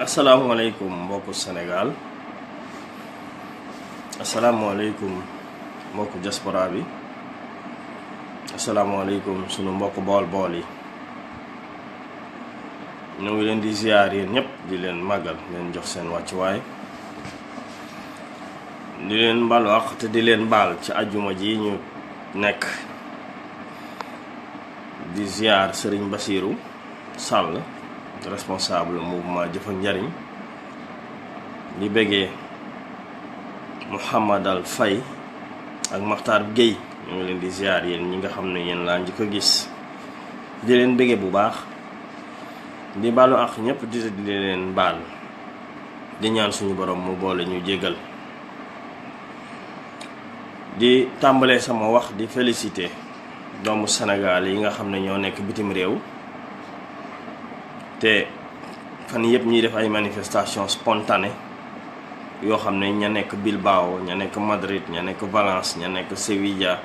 asalaamaaleykum mbokku Sénégal asalaamaaleykum mbokku diaspora bi asalaamaaleykum sunu mbokku bool yi ñu ngi leen di ziar yéen ñëpp di leen màggal leen jox seen wàccuwaay di leen baal wax te di leen baal ci àjjuma ji ñu nekk di ziar Serigne Bassirou Sall responsable mouvement Jëf ak Njariñ di bëggee Mouhamadal Faye ak Makhtar Gueye ñu ngi leen di ziar yéen ñi nga xam ne yéen laa njëkk a gis di leen bëggee bu baax di baalu ak ñëpp di leen baal di ñaan suñu borom mu boole ñu jéggal di tàmbalee sama wax di féliciter doomu Sénégal yi nga xam ne ñoo nekk bitim réew te fan yëpp ñuy def ay manifestations spontanées yoo xam ne ña nekk Bilbao ña nekk Madrid ña nekk Valence ña nekk Sevilla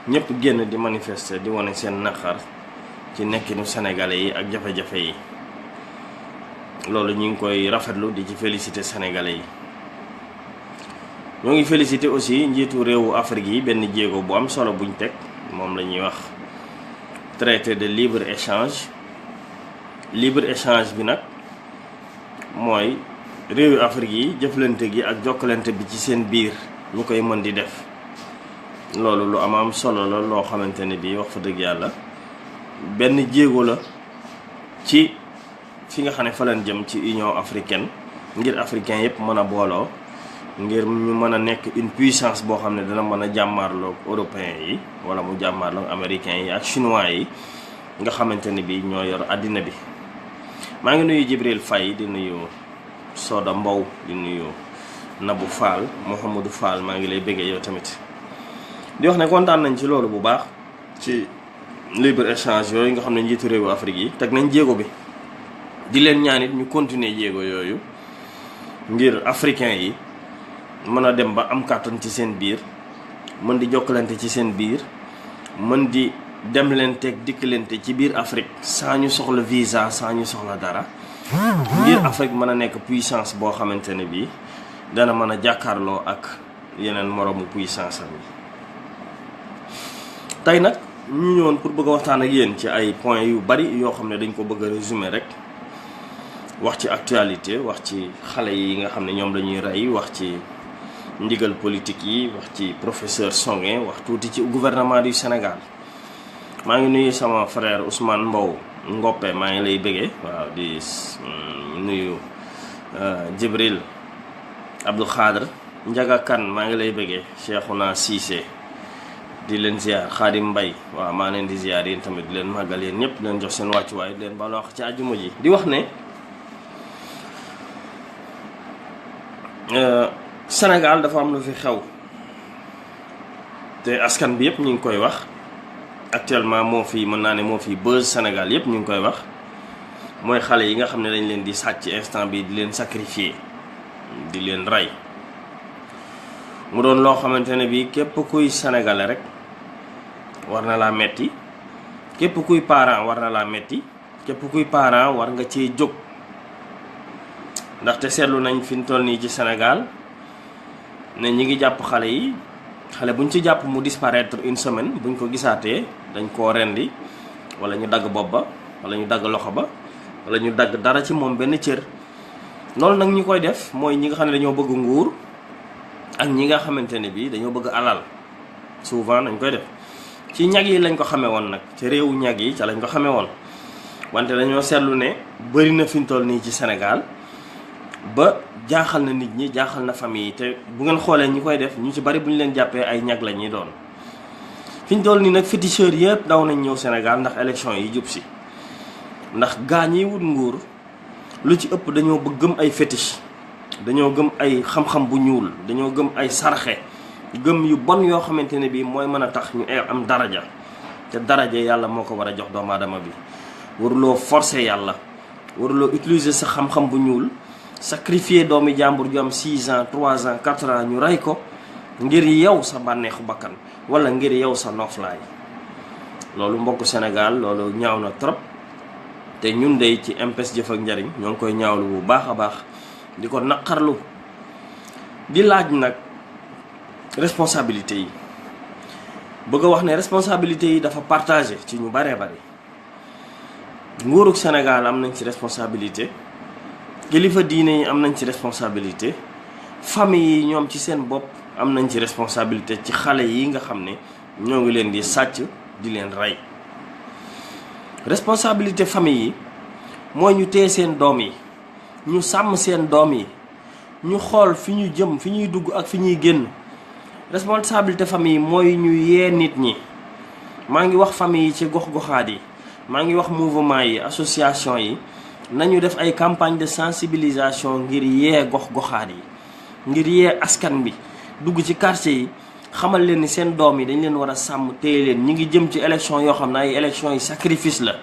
ñëpp génn di manifester di wane seen naqar ci nekkinu sénégalais yi ak jafe-jafe yi loolu ñu ngi koy rafetlu di ci féliciter sénégalais yi. ñoo ngi féliciter aussi njiitu réewu Afrique yi benn jéego bu am solo buñ teg moom la ñuy wax traité de libre échange bi nag mooy réewu Afrique yi jëflante gi ak jokkalante bi ci seen biir ñu koy mën di def loolu lu am solo la loo xamante ne bii wax fa dëgg yàlla benn jéego la ci fi nga xam ne fa leen jëm ci Union africaine ngir africain yépp mën a booloo ngir ñu mën a nekk une puissance boo xam ne dana mën a jàmmaarloog européens yi wala mu jàmmaarloog américains yi ak chinois yi nga xamante ne bii ñoo yor àddina bi. maa ngi nuyu Jibril Faye di nuyu Soda Mbow di nuyu Nabou Fall Mouhamadou Fall maa ngi lay bëggee yow tamit di wax ne kontaan nañ ci loolu bu baax ci libre échange yooyu nga xam ne njiitu réewu Afrique yi teg nañ jéego bi di leen ñaanit ñu continuer jéego yooyu ngir africain yi mën a dem ba am kàttan ci seen biir mën di jokkalante ci seen biir mën di dem leen teg dikkalante ci biir Afrique saa ñu soxla visa saa ñu soxla dara ngir Afrique mën a nekk puissance boo xamante ne bii dana mën a jàkkaarloo ak yeneen moroomu puissance am yi. tey nag ñu ñëwoon pour bëgg a waxtaan ak yéen ci ay points yu bari yoo xam ne dañ ko bëgg a résumer rek wax ci actualité wax ci xale yi nga xam ne ñoom lañuy rey wax ci ndigal politique yi wax ci professeur Songué wax tuuti ci gouvernement du Sénégal. maa ngi nuyu sama frère Ousmane Mbow Ngoppe maa ngi lay bëggee waaw di nuyu Jibril Abdou Khadre Njaga Kan maa ngi lay bëggee Cheikhouna Cissé di leen ziar Khadim Mbay waaw maa leen di ziar yéen tamit di leen màggal yéen ñëpp di leen jox seen wàccuwaay di leen baal wax ci àjjuma ji di wax ne Sénégal dafa am lu fi xew te askan bi yëpp ñu ngi koy wax actuellement moo fi mën naa ne moo fi buzz Sénégal yëpp ñu ngi koy wax mooy xale yi nga xam ne dañ leen di sàcc instant bi di leen sacrifier di leen rey mu doon loo xamante ne bi képp kuy sénégalais rek war na laa metti képp kuy parent war na laa metti képp kuy parent war nga cee jóg ndaxte seetlu nañ fi ñu toll nii ci Sénégal ne ñi ngi jàpp xale yi xale buñ ci jàpp mu disparaître une semaine buñ ko gisaatee dañ koo rendi wala ñu dagg bopp ba wala ñu dagg loxo ba wala ñu dagg dara ci moom benn cër. loolu nag ñi koy def mooy ñi nga xam ne dañoo bëgg nguur ak ñi nga xamante ne bii dañoo bëgg alal souvent dañ koy def ci ñag yi lañ ko xamee woon nag ci réewu ñag yi ca lañ ko xamee woon wante dañoo seetlu ne bëri na fi ñu toll nii ci Sénégal ba jaaxal na nit ñi jaaxal na famille yi te bu ngeen xoolee ñi koy def ñu ci bari bu ñu leen jàppee ay ñag la ñuy doon fi ñu toll nii nag féticheurs yëpp daw nañ ñëw Sénégal ndax élection yi jub si ndax gaa ñiy wut nguur lu ci ëpp dañoo bëgg gëm ay fétiche dañoo gëm ay xam-xam bu ñuul dañoo gëm ay sarxe gëm yu bon yoo xamante ne bii mooy mën a tax ñu am daraja te daraja yàlla moo ko war a jox doomu aadama bi waruloo forcer yàlla waruloo utiliser sa xam-xam bu ñuul sacrifier doomi jàmbur ju am 6 ans 3 ans 4 ans ñu rey ko ngir yow sa bànneexu bakkan wala ngir yow sa noflaay loolu mbokku Sénégal loolu ñaaw na trop te ñun dey ci MPES jëf ak njariñ ñoo ngi koy ñaawlu bu baax a baax di ko naqarlu di laaj nag responsabilité yi bëgg a wax ne responsabilité yi dafa partagé ci ñu baree bari nguurug Sénégal am nañ ci responsabilité, kilifa diine yi am nañ ci responsabilité, famille yi ñoom ci seen bopp am nañ ci responsabilité ci xale yi nga xam ne ñoo ngi leen di sàcc di leen rey. Responsabilité famille yi mooy ñu téye seen doom yi, ñu sàmm seen doom yi, ñu xool fi ñu jëm, fi ñuy dugg ak fi ñuy génn. Responsabilité famille yi mooy ñu yee nit ñi. maa ngi wax famille yi ci gox-goxaat yi, maa ngi wax mouvement yi, association yi, nañu def ay campagne de sensibilisation ngir yee gox-goxaat yi, ngir yee askan bi, dugg ci quartier yi, xamal leen ni seen doom yi dañ leen war a sàmm téye leen. ñi ngi jëm ci élection yoo xam ne ay élection yi sacrifice la,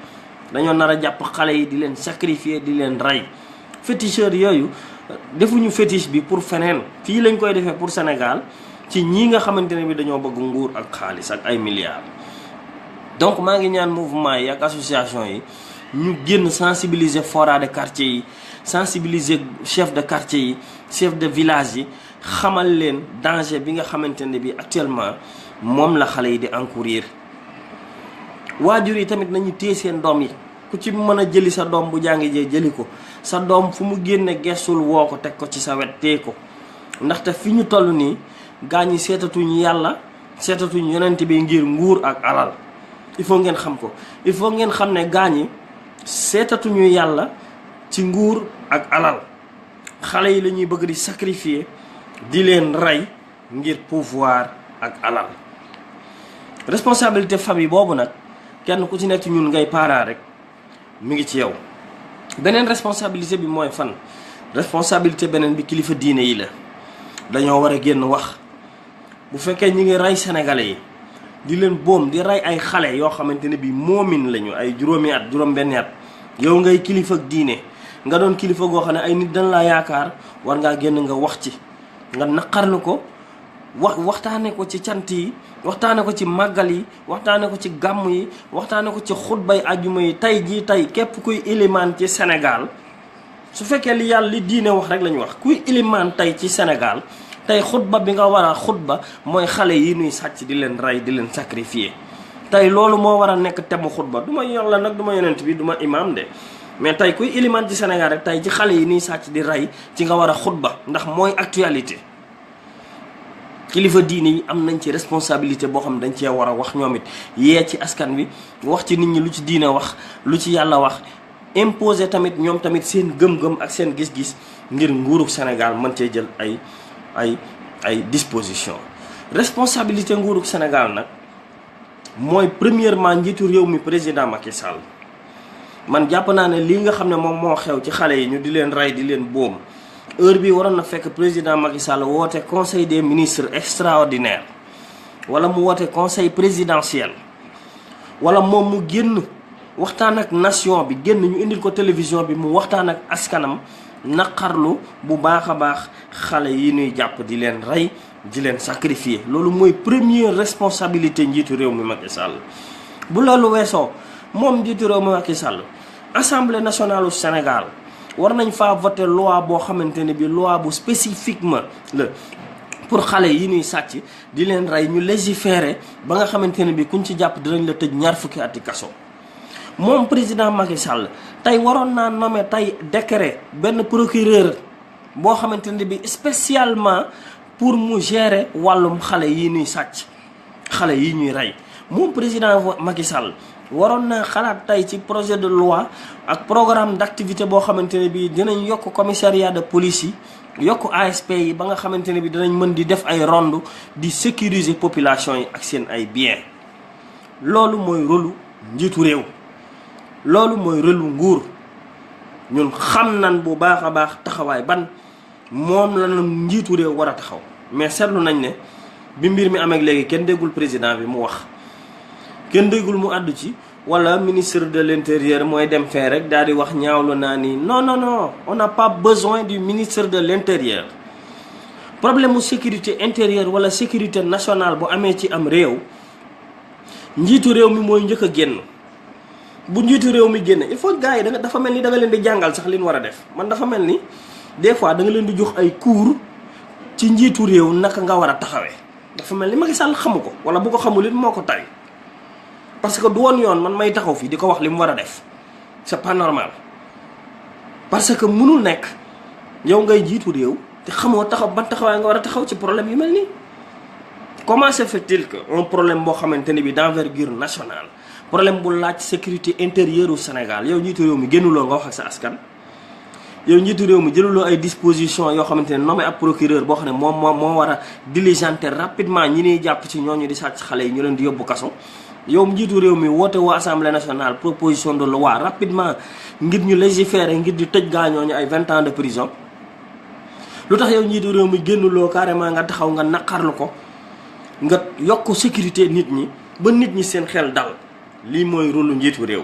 dañoo nar a jàpp xale yi di leen sacrifier, di leen rey. Féticheurs yooyu defuñu fétiche bi pour feneen, fii lañ koy defee pour Sénégal, ci ñi nga xamante ne bi dañoo bëgg nguur ak xaalis ak ay milliards. Donc maa ngi ñaan mouvement yi ak association yi ñu génn sensibiliser fora de quartier yi, sensibiliser chef de quartier yi, chef de village yi, xamal leen danger bi nga xamante ne bi actuellement moom la xale yi di encourir. waajur yi tamit nañu téye seen doom yi, ku ci mën a jëli sa doom bu jàngi jee jëli ko, sa doom fu mu génne gestul woo ko, teg ko ci sa wet, téye ko. ndaxte fi ñu toll nii gaa ñi seetatuñu yàlla, seetatuñu yonent bi ngir nguur ak alal. il faut ngeen xam ko, il faut ngeen xam ne gaa ñi seetatuñu yàlla ci nguur ak alal. xale yi la ñuy bëgg di sacrifier, di leen rey ngir pouvoir ak alal. Responsabilité famille boobu nag kenn ku ci nekk ñun ngay parent rek mi ngi ci yow. beneen responsabilité bi mooy fan? Responsabilité beneen bi kilifa diine yi la. dañoo war a génn wax. bu fekkee ñi ngi rey sénégalais yi, di leen boom, di rey ay xale yoo xamante ne bi moomin lañu, ay juróomi at, juróom-benni at, yow ngay kilifa ak diine, nga doon kilifa goo xam ne ay nit dañ laa yaakaar, war ngaa génn nga wax ci, nga naqarlu ko, waxtaane ko ci cant yi, waxtaane ko ci màggal yi, waxtaane ko ci gàmm yi, waxtaane ko ci xutbay ajjuma yi. tey jii tey képp kuy ilimaan ci Sénégal, su fekkee li yàlla li diine wax rek la ñu wax, kuy ilimaan tey ci Sénégal, tey xutba bi nga war a xutba mooy xale yi nuy sàcc di leen rey, di leen sacrifier. tey loolu moo war a nekk temu xutba. du ma yàlla nag, du ma yonent bi, du ma imaam de, mais tey kuy ilimaan ci Sénégal rek tey ci xale yi nuy sàcc di rey ci nga war a xutba, ndax mooy actualité. kilifa diine yi am nañ ci responsabilité boo xam ne dañ cee war a wax ñoom it, yee ci askan wi, wax ci nit ñi lu ci diine wax, lu ci yàlla wax, imposer tamit ñoom tamit seen gëm-gëm ak seen gis-gis ngir nguurug Sénégal mën cee jël ay disposition. Responsabilité nguurug Sénégal nag mooy premièrement njiitu réew mi président Macky Sall. man jàpp naa ne lii nga xam ne moom moo xew ci xale yi ñu di leen rey, di leen boom, heure bi waroon na fekk président Macky Sall woote conseil des ministres extraordinaire, wala mu woote conseil présidentiel, wala moom mu génn waxtaan ak nation bi, génn ñu indil ko télévision bi, mu waxtaan ak askanam, naqarlu bu baax a baax xale yi ñuy jàpp di leen rey, di leen sacrifier. loolu mooy première responsabilité njiitu réew mi Macky Sall. bu loolu weesoo, moom njiitu réew mi Macky Sall, assemblée nationale du Sénégal war nañ faa voter loi boo xamante ne bi loi bu spécifiquement la pour xale yi ñuy sàcc di leen rey, ñu légiférer ba nga xamante ne bi kuñ ci jàpp dinañ la tëj 2 fukki ati kaso. moom président Macky Sall tey waroon naa nommer tey décret benn procureur boo xamante ne bi spécialement pour mu gérer wàllum xale yi ñuy sàcc, xale yi ñuy rey. moom président Macky Sall waroon naa xalaat tey ci projet de loi ak programme d'activité boo xamante ne bi dinañ yokk commissariat de police yi, yokk ASP yi, ba nga xamante ne bi dinañ mën di def ay ronde di sécuriser population yi ak seen ay biens. loolu mooy rôlu njiitu réew, loolu mooy rôlu nguur. ñun xam nan bu baax a baax taxawaay ban moom la njiitu réew war a taxaw, mais seetlu nañ ne bi mbir mi amee léegi kenn déggul président bi mu wax, kenn déggul mu àddu ci, wala ministre de l'intérieur mooy dem fee rek daal di wax ñaawlu naa ni non non non, on n'a pas besoin du ministre de l'intérieur. problème mu sécurité intérieure wala sécurité nationale bu amee ci am réew, njiitu réew mi mooy njëkk a génn. bu njiitu réew mi génne il faut gars yi dafa mel ni da nga leen di jàngal sax li ñu war a def. man dafa mel ni des fois da nga leen di jox ay cours ci njiitu réew naka nga war a taxawee. dafa mel ni Macky Sall xamu ko wala bu ko xamul it moo ko tari parce que du woon yoon man may taxaw fii di ko wax li mu war a def c'est pas normal. parce que mënul nekk yow ngay jiitu réew te xamoo taxaw ban taxawaay nga war a taxaw ci problème yu mel nii. comment se fait-il que un problème boo xamante ni bi d'envergure nationale problème bu laaj sécurité intérieure au Sénégal yow njiitu réew mi génnuloo nga wax ak sa askan. yow njiitu réew mi jëluloo ay dispositions yoo xamante ne nommé ab procureur boo xam ne moo war a diligenter rapidement ñi ñuy jàpp ci ñooñu di sàcc xale yi ñu leen di yóbbu kaso. yow njiitu réew mi woote woo assemblée nationale proposition de loi rapidement ngir ñu légiférer ngir di tëj gaañooñu ay 20 ans de prison. lu tax yow njiitu réew mi génnuloo carrément nga taxaw nga naqarlu ko nga yokk sécurité nit ñi ba nit ñi seen xel dal. lii mooy rôle njiitu réew.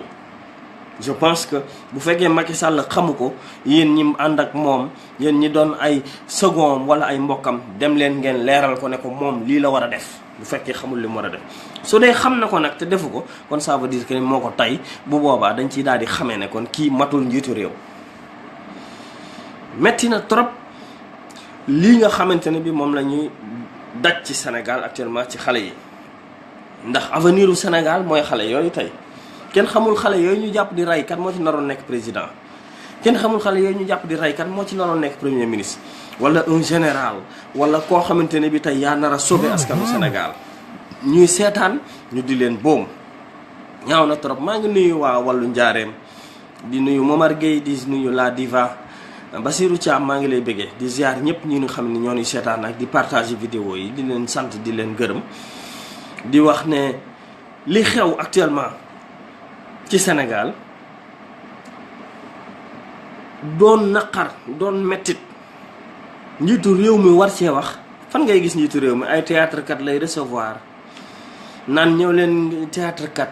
je pense que bu fekkee Macky Sall xamu ko yéen ñi ànd ak moom yéen ñi doon ay second wala ay mbokkam dem leen ngeen leeral ko ne ko moom lii la war a def bu fekkee xamul li mu war a def. su dee xam na ko nag te defu ko kon ça veut dire que moo ko tey bu boobaa dañ ciy daal di xamee ne kon kii matul njiitu réew. metti na trop lii nga xamante ne bi moom la ñuy daj ci Sénégal actuellement ci xale yi. ndax avenir u Sénégal mooy xale yooyu tey kenn xamul xale yooyu ñu jàpp di rey kan moo ci naroon nekk président kenn xamul xale yooyu ñu jàpp di rey kan moo ci naroon nekk premier ministre wala un général wala koo xamante ne bi tey yaa nar a sauver askanu Sénégal ñuy seetaan ñu di leen boom. ñaaw na trop maa ngi nuyu waa wàllu njaareem di nuyu Momar Gueye di nuyu la diva Basirou Thiam maa ngi lay bëggee di ziar ñëpp ñi nga xam ne ñoo ñuy seetaan ak di partager vidéo yi di leen sant di leen gërëm. di wax ne li xew actuellement ci Sénégal doon naqar doon mettit njiitu réew mi war cee wax. fan ngay gis njiitu réew mi ay théâtre kat lay recevoir naan ñëw leen théâtre kat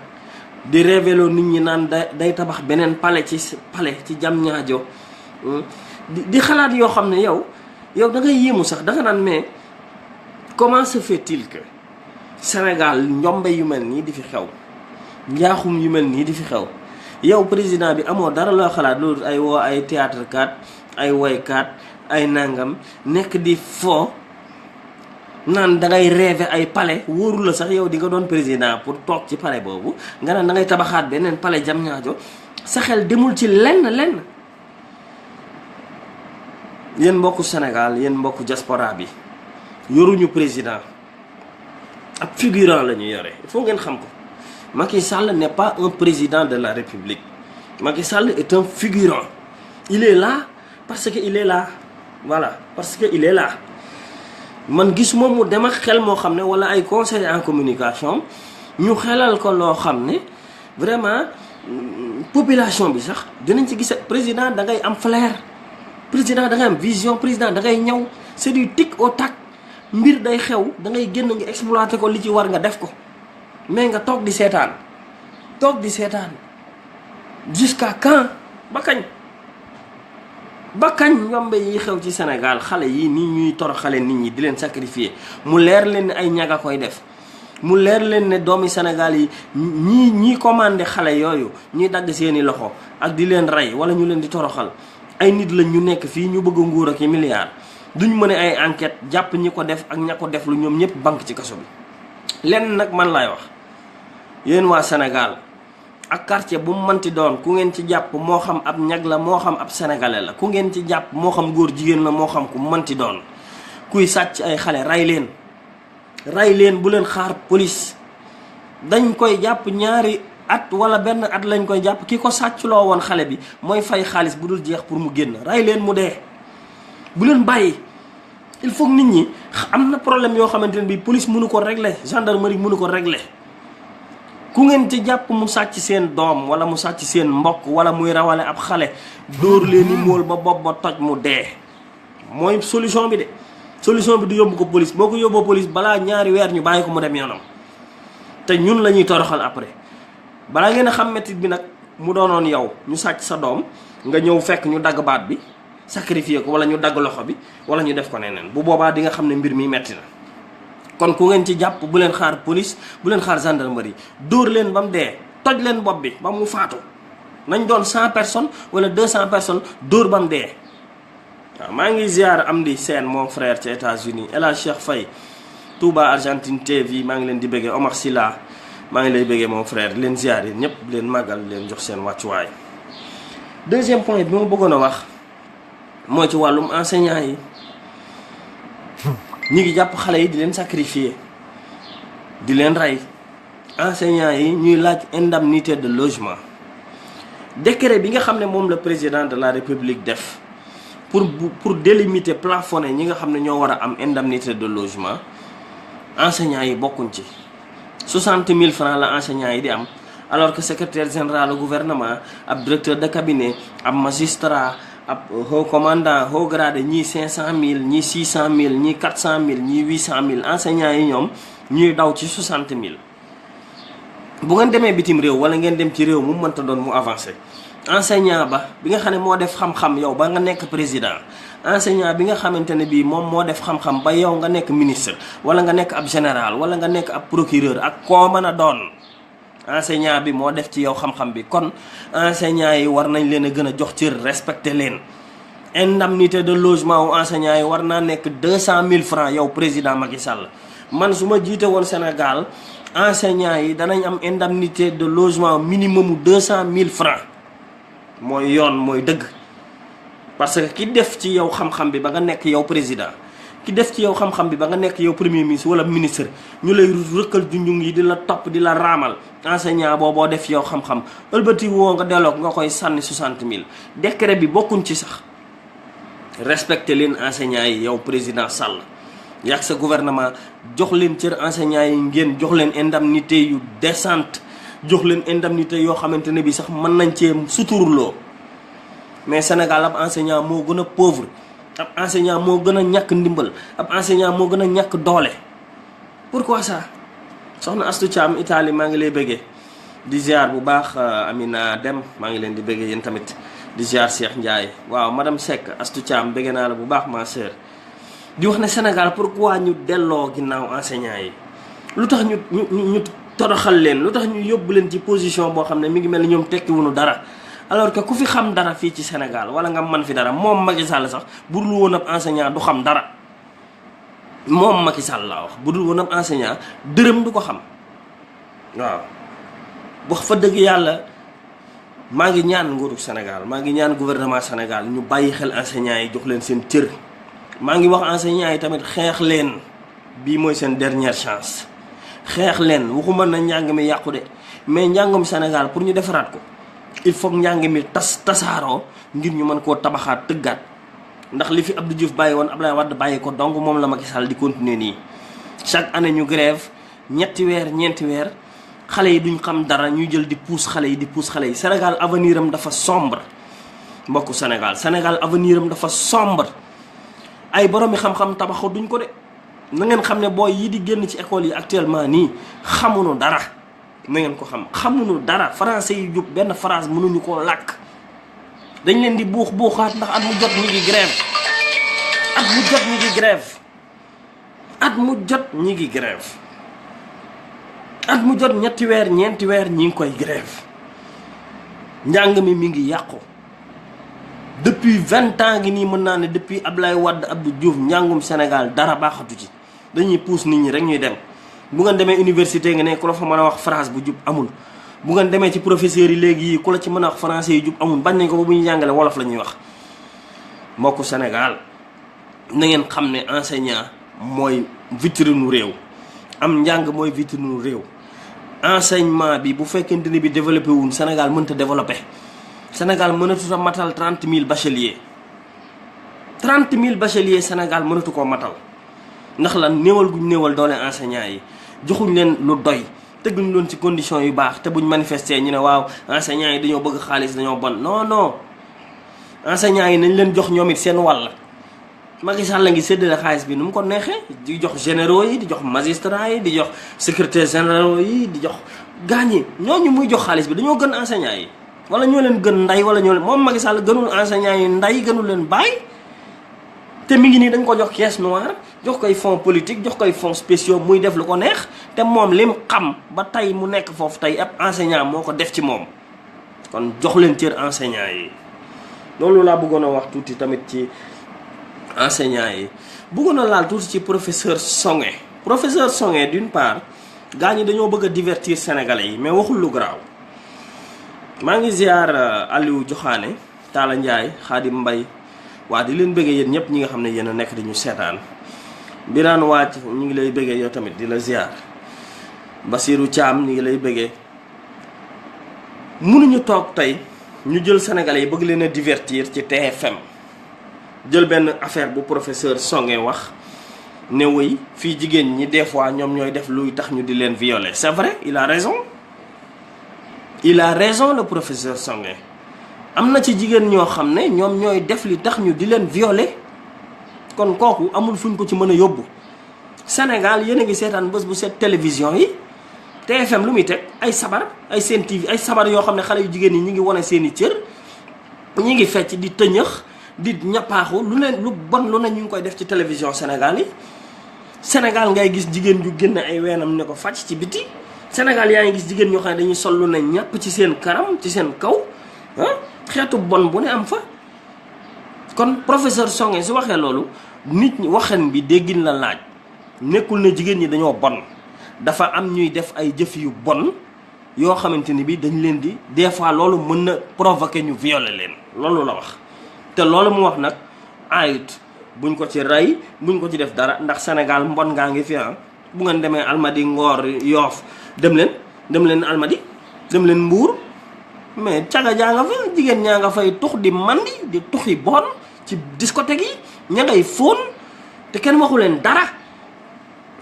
di révélo nit ñi naan day tabax beneen palais ci Diamniadio di xalaat yoo xam ne yow da ngay yéemu sax da nga naan mais comment se fait-il que Sénégal njombe yu mel nii di fi xew njaaxum yu mel nii di fi xew yow président bi amoo dara loo xalaat loolu ay woo ay théâtre kat ay woykat ay nangam nekk di fo naan da ngay rêver ay palais wóoru la sax yow di nga doon président pour toog ci palais boobu nga naan da ngay tabaxaat beneen palais Diamniadio sa xel demul ci lenn yéen mbokku Sénégal yéen mbokku diaspora bi yoruñu président ab figurant la ñu yore il faut ngeen xam ko. Macky Sall n'est pas un président de la République. Macky Sall est un figurant. Il est là parce que il est là. Voilà, parce que il est là. man gis moom mu dem ak xel moo xam ne wala ay conseil en communication ñu xelal ko loo xam ne vraiment population bi sax dinañ ci gis président da ngay am flair, président da ngay am vision, président da ngay ñëw c'est du tic au tac. mbir day xew da ngay génn nga exploiter ko li ci war nga def ko mais nga toog di seetaan jusqu'à quand ba kañ ñombe yi xew ci Sénégal xale yi nii ñuy toroxale nit ñi di leen sacrifier mu leer leen ne ay ñaga koy def mu leer leen ne doomi Sénégal yi ñii commandé xale yooyu ñuy dagg seeni loxo ak di leen rey wala ñu leen di toroxal ay nit lañ ñu nekk fii ñu bëgg nguur ak i milliards duñ mën a ay enquête jàpp ñi ko def ak ña ko def lu ñoom ñëpp banque ci kaso bi. lenn nag man laay wax yéen waa Sénégal ak quartier bu mu mënti doon ku ngeen ci jàpp moo xam ab ñag la moo xam ab sénégalais la ku ngeen ci jàpp moo xam góor jigéen la moo xam ku mënti doon kuy sàcc ay xale ray leen bu leen xaar police dañ koy jàpp ñaari at wala benn at lañ koy jàpp ki ko sàcculoo woon xale bi mooy fay xaalis bu dul jeex pour mu génn ray leen mu dee bu leen bàyyi. il faut que nit ñi am na problème yoo xamante ne bi police mënu ko régler gendarmerie mënu ko régler ku ngeen ci jàpp mu sàcc seen doom wala mu sàcc seen mbokk wala muy rawale ab xale dóor leen ni mool ba bopp ba toj mu dee mooy solution bi de solution bi du yóbbu ko police boo ko yóbboo police balaa ñaari weer ñu bàyyi ko mu dem yoonam te ñun la ñuy toroxal après balaa ngeen a xam métit bi nag mu doonoon yow ñu sàcc sa doom nga ñëw fekk ñu dagg baat bi sacrifier ko wala ñu dagg loxo bi wala ñu def ko neneen bu boobaa di nga xam ne mbir mi metti na kon ku ngeen ci jàpp bu leen xaar police bu leen xaar gendarmerie dóor leen ba mu dee toj leen bopp bi ba mu faatu nañ doon 100 personnes wala 200 personnes dóor bam dee. waaw maa ngi ziar Amdi Sène mon frère ci États-Unis El Hadj Cheikh Faye Touba Argentine TV maa ngi leen di bëggee Omar Silla maa ngi lay bëggee mon frère leen ziar yi ñëpp leen màggal leen jox seen wàccuwaay. deuxième point bi ma bëggoon a wax mooy ci wàllum enseignant yi ñi ngi jàpp xale yi di leen sacrifier di leen rey enseignant yi ñuy laaj indemnité de logement. décret bi nga xam ne moom la président de la république def pour délimiter plafonner ñi nga xam ne ñoo war a am indemnité de logement enseignants yi bokkuñ ci 60 000 francs la enseignants yi di am alors que secrétaire général du gouvernement ab directeur de cabinet ab magistrat ab haut commandant haut grade ñii 500 000 ñii 600 000 ñii 400 000 ñii 800 000 enseignants yi ñoom ñuy daw ci 60 000. bu ngeen demee bitim réew wala ngeen dem ci réew mu mënta doon mu avancé enseignant ba bi nga xam ne moo def xam-xam yow ba nga nekk président enseignant bi nga xamante ne bii moom moo def xam-xam ba yow nga nekk ministre wala nga nekk ab général wala nga nekk ab procureur ak koo mën a doon enseignant bi moo def ci yow xam-xam bi kon enseignant yi war nañ leen a gën a jox cër respecté leen. indemnité de logement wu enseignant yi war naa nekk 200 000 francs yow président Macky Sall man su ma jiite woon Sénégal enseignants yi danañ am indemnité de logement minimum 200 000 francs mooy yoon mooy dëgg parce que ki def ci yow xam-xam bi ba nga nekk yow président ki def ci yow xam-xam bi ba nga nekk yow premier ministre wala ministre ñu lay rëkkal junjung yi di la topp di la raamal enseignant booboo def yow xam-xam ëlbati woo nga delloo nga koy sànni 60 000 décret bi bokkuñ ci sax respecté leen enseignants yi yow président Sall yàgg sa gouvernement jox leen cër enseignants yi ngeen jox leen indemnité yu décente jox leen indemnité yoo xamante ne bi sax mën nañ cee suturloo mais Sénégal ab enseignant moo gën a pauvre ab enseignant moo gën a ñàkk ndimbal ab enseignant moo gën a ñàkk doole. pourquoi ça soxna Astou Thiam Italie maa ngi lay bëggee di ziar bu baax Amina Dem maa ngi leen di bëggee yéen tamit di ziar Cheikh Ndiaye waaw madame Seck Astou Thiam bëggee naa la bu baax ma sœur. di wax ne Sénégal pourquoi ñu delloo ginnaaw enseignants yi lu tax ñu toroxal leen lu tax ñu yóbbu leen ci position boo xam ne mi ngi mel ni ñoom tekkiwuñu dara alors que ku fi xam dara fii ci Sénégal wala nga mën fi dara moom Macky Sall sax bu dul woon ab enseignant du xam dara moom Macky Sall laa wax bu dul woon ab enseignant dërëm du ko xam waaw. wax fa dëgg yàlla maa ngi ñaan nguuru Sénégal maa ngi ñaan gouvernement Sénégal ñu bàyyi xel enseignants yi jox leen seen cër. maa ngi wax enseignants yi tamit xeex leen bii mooy seen dernière chance xeex leen waxuma na njàng mi yàqu de mais njàngum Sénégal pour ñu defaraat ko il faut njàng mi tasaaroo ngir ñu mën koo tabaxaat tëggaat ndax li fi Abdou Diouf bàyyi woon Abdoulaye Wade bàyyi ko donc moom la Macky Sall di continuer nii chaque année ñu grève ñetti weer ñeenti weer xale yi duñ xam dara ñuy jël di pousse xale yi di pousse xale yi Sénégal avenir am dafa sombre mbokku Sénégal avenir am dafa sombre ay borom yi xam-xam tabaxu duñ ko de na ngeen xam ne booy yi di génn ci école yi actuellement nii xamuñu dara na ngeen ko xam xamuñu dara français yi jub benn phrase mënuñu koo làkk dañ leen di buuxaat ndax at mu jot ñi ngi grève at mu jot ñi ngi grève at mu jot ñi ngi grève at mu jot ñetti weer ñeenti weer ñi ngi koy grève njàng mi ngi yàqu depuis 20 ans ngi nii mën naa ne depuis Ablaye Wade Abdou Diouf njàngum Sénégal dara baaxatu ci dañuy pousse nit ñi rek ñuy dem bu ngeen demee université nga ne ku la fa mën a wax phrase bu jub amul bu ngeen demee ci professeurs yi léegi yi ku la ci mën a wax français yi jub amul bañ nañ ko ba bu ñu jàngale wolof la ñuy wax. mbokku Sénégal na ngeen xam ne enseignant mooy vitrine réew am njàng mooy vitrine réew enseignement bi bu fekkente ni bi développé wuñ Sénégal mënta développé. Sénégal mënatu a matal 30 000 bacheliers 30 000 bacheliers Sénégal mënatu koo matal ndax lan néewal guñ néewal doole enseignants yi joxuñ leen lu doy teguñ leen ci conditions yu baax te buñ manifester ñu ne waaw enseignants yi dañoo bëgg xaalis dañoo bon non enseignants yi nañ leen jox ñoom it seen wàll. Macky Sall la ngi séddale xaalis bi nu mu ko neexee di jox généraux yi di jox magistrats yi di jox secrétaires généraux yi di jox gaañ yi ñooñu muy jox xaalis bi dañoo gën enseignants yi. wala ñoo leen gën nday wala ñoo leen moom Macky Sall gënul enseignants yi nday gënul leen bàyyi te mi ngi nii dañ ko jox caisse noire jox koy fonds politique jox koy fonds spéciaux muy def lu ko neex te moom lim xam ba tey mu nekk foofu tey ab enseignant moo ko def ci moom. kon jox leen cër enseignant yi loolu laa bëggoon a wax tuuti tamit ci enseignant yi bëggoon a laal tuuti ci professeur Songué. professeur Songué d'une part gaa ñi dañoo bëgg a divertir sénégalais yi mais waxul lu garaaw maa ngi ziar Aliou Joxaane Talla Ndiaye Khadim Mbaye waa di leen bëggee yéen ñëpp ñi nga xam ne yéen a nekk di ñu seetaan Birane Waaj ñu ngi lay bëggee yow tamit di la ziar Basirou Thiam ñu ngi lay bëggee. mënuñu toog tey ñu jël sénégalais yi bëgg leen a divertir ci TFM jël benn affaire bu professeur Songué wax ne woy fii jigéen ñi des fois ñoom ñooy def luy tax ñu di leen violer c'est vrai il a raison le professeur Songué am na ci jigéen ñoo xam ne ñoom ñooy def li tax ñu di leen violer kon kooku amul fuñ ko ci mën a yóbbu Sénégal yéen a ngi seetaan bés bu set télévision yi TFM lu muy teg ay sabar ay Sen TV ay sabar yoo xam ne xale yu jigéen ñi ñu ngi wane seeni cër ñu ngi fecc di tëñëx di ñappaaxu lu bon lu ne ñu ngi koy def ci télévision Sénégal yi Sénégal ngay gis jigéen ju génn ay weenam ne ko fàcc ci biti Sénégal yaa ngi gis jigéen ñoo xam ne dañuy sol lu ne ñàpp ci seen kanam ci seen kaw xeetu bon bu ne am fa. kon professeur Songué su waxee loolu nit ñi waxen bi déggin la laaj nekkul ne jigéen ñi dañoo bon. dafa am ñuy def ay jëf yu bon yoo xamante ni bi dañ leen di des fois loolu mën na provoquer ñu violer leen loolu la wax te loolu mu wax nag ayut buñ ko ci rey buñ ko ci def dara ndax Sénégal mbon ngaa ngi fi bu ngeen demee Almadi Ngor Yoof dem leen Almadi dem leen Mbuur mais caga jaa nga fa jigéen ñaa nga fay tux di mandi di tuxi bon ci discothèque yi ña ngay fóon te kenn waxu leen dara.